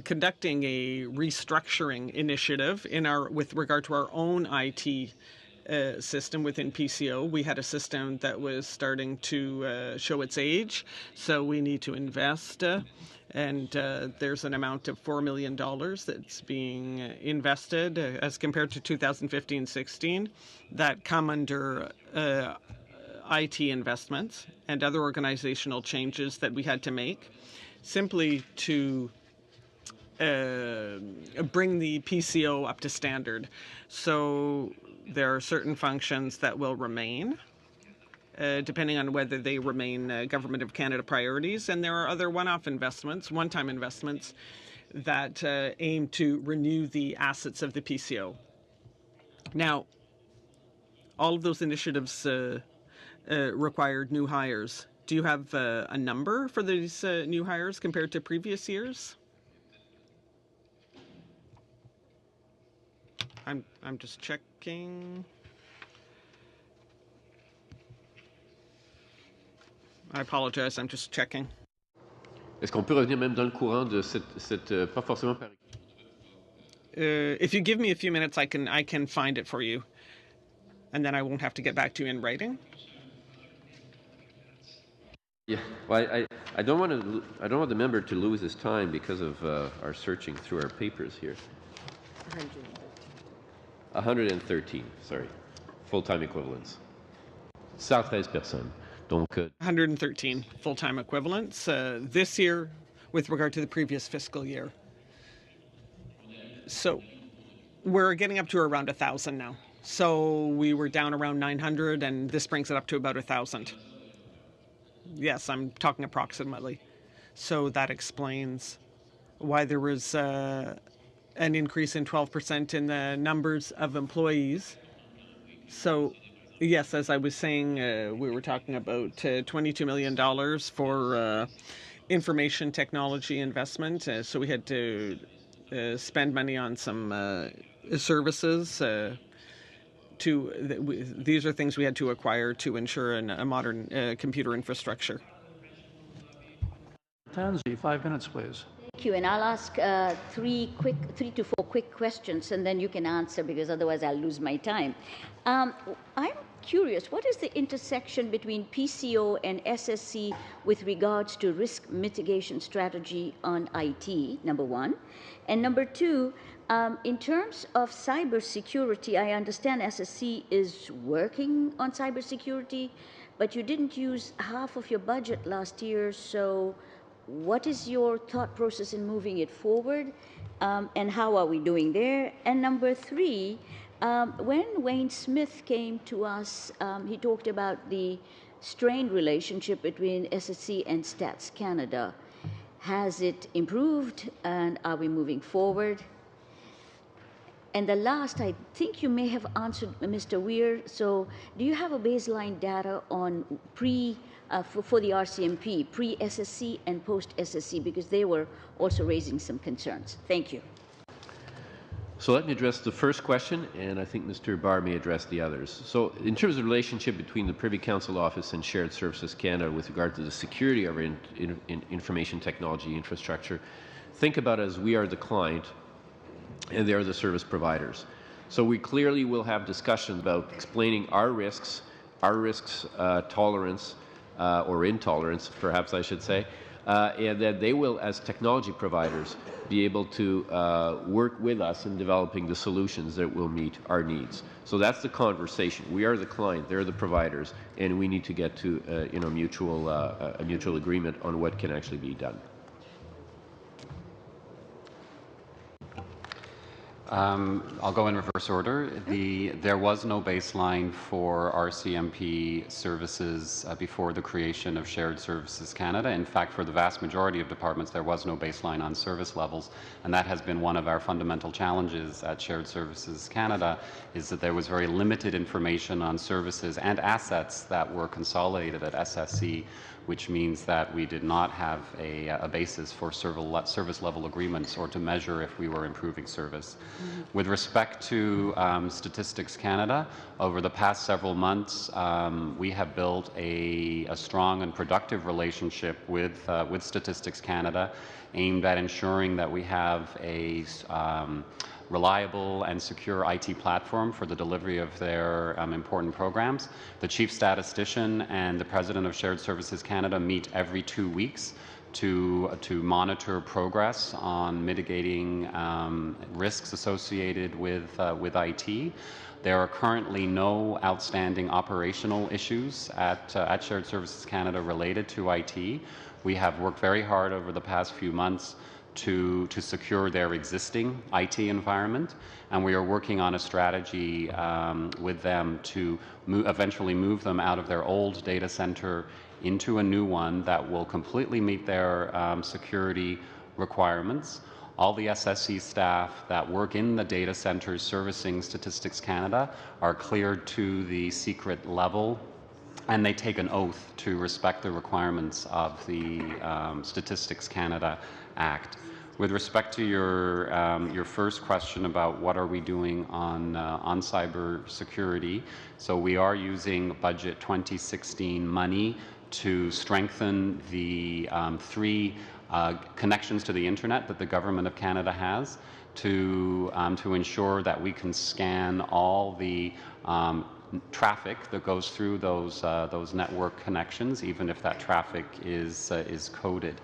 conducting a restructuring initiative with regard to our own IT system within PCO. We had a system that was starting to show its age, so we need to invest, and there's an amount of $4 million that's being invested as compared to 2015-16 that come under IT investments and other organizational changes that we had to make simply to bring the PCO up to standard. So there are certain functions that will remain, depending on whether they remain Government of Canada priorities, and there are other one-off investments, one-time investments, that aim to renew the assets of the PCO. Now, all of those initiatives required new hires. Do you have a number for these new hires compared to previous years? I'm just checking. I apologize, I'm just checking. Est-ce qu'on peut revenir même dans le courant de cette pas forcément par if you give me a few minutes, I can find it for you, and then I won't have to get back to you in writing. Yeah, well, I don't want the member to lose his time because of our searching through our papers here. 113, sorry. full-time equivalents. 113 personnes. Donc, 113 full-time equivalents this year with regard to the previous fiscal year. So we're getting up to around 1,000 now. So we were down around 900, and this brings it up to about 1,000. Yes, I'm talking approximately. So that explains why there was an increase in 12% in the numbers of employees. So, yes, as I was saying, we were talking about $22 million for information technology investment. So we had to spend money on some services. These are things we had to acquire to ensure a modern computer infrastructure. Tanzi, 5 minutes, please. Thank you, and I'll ask 3 to 4 quick questions, and then you can answer, because otherwise I'll lose my time. I'm curious, what is the intersection between PCO and SSC with regards to risk mitigation strategy on IT, number one? And number two, in terms of cybersecurity, I understand SSC is working on cybersecurity, but you didn't use half of your budget last year, so what is your thought process in moving it forward, and how are we doing there? And number three, when Wayne Smith came to us, he talked about the strained relationship between SSC and Stats Canada. Has it improved, and are we moving forward? And the last, I think you may have answered Mr. Weir, so do you have a baseline data on for the RCMP, pre-SSC and post-SSC, because they were also raising some concerns? Thank you. So let me address the first question, and I think Mr. Barr may address the others. So in terms of the relationship between the Privy Council Office and Shared Services Canada with regard to the security of our information technology infrastructure, think about it as we are the client and they are the service providers. So we clearly will have discussions about explaining our risks tolerance, or intolerance, perhaps I should say, and that they will, as technology providers, be able to work with us in developing the solutions that will meet our needs. So that's the conversation. We are the client, they're the providers, and we need to get to a mutual agreement on what can actually be done. I'll go in reverse order. There was no baseline for RCMP services before the creation of Shared Services Canada. In fact, for the vast majority of departments, there was no baseline on service levels, and that has been one of our fundamental challenges at Shared Services Canada, is that there was very limited information on services and assets that were consolidated at SSC, which means that we did not have a basis for service level agreements or to measure if we were improving service. With respect to Statistics Canada, over the past several months, we have built a strong and productive relationship with Statistics Canada, aimed at ensuring that we have a reliable and secure IT platform for the delivery of their important programs. The Chief Statistician and the President of Shared Services Canada meet every 2 weeks to monitor progress on mitigating risks associated with IT. There are currently no outstanding operational issues at Shared Services Canada related to IT. We have worked very hard over the past few months to secure their existing IT environment, and we are working on a strategy with them to eventually move them out of their old data center into a new one that will completely meet their security requirements. All the SSC staff that work in the data centers servicing Statistics Canada are cleared to the secret level, and they take an oath to respect the requirements of the Statistics Canada Act. With respect to your first question about what are we doing on cyber security, so we are using Budget 2016 money to strengthen the 3 connections to the internet that the Government of Canada has to ensure that we can scan all the traffic that goes through those network connections, even if that traffic is coded.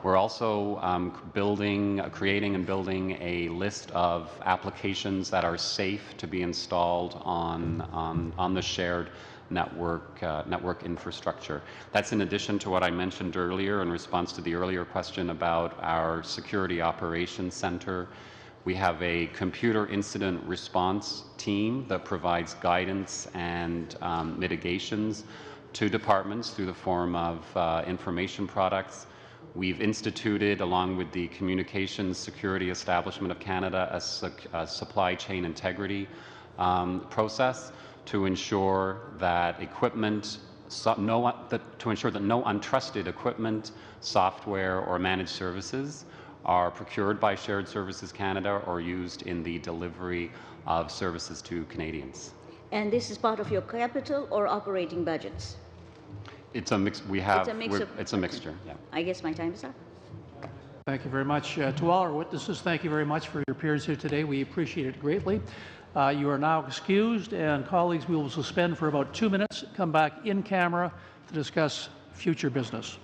We're also creating and building a list of applications that are safe to be installed on the shared network infrastructure. That's in addition to what I mentioned earlier in response to the earlier question about our Security Operations Center. We have a computer incident response team that provides guidance and mitigations to departments through the form of information products. We've instituted, along with the Communications Security Establishment of Canada, a supply chain integrity process to ensure that no untrusted equipment, software, or managed services are procured by Shared Services Canada or used in the delivery of services to Canadians. And this is part of your capital or operating budgets? It's a mix. It's a mixture. Yeah. I guess my time is up. Thank you very much. To all our witnesses, thank you very much for your appearance here today. We appreciate it greatly. You are now excused, and colleagues, we will suspend for about 2 minutes, come back in camera to discuss future business.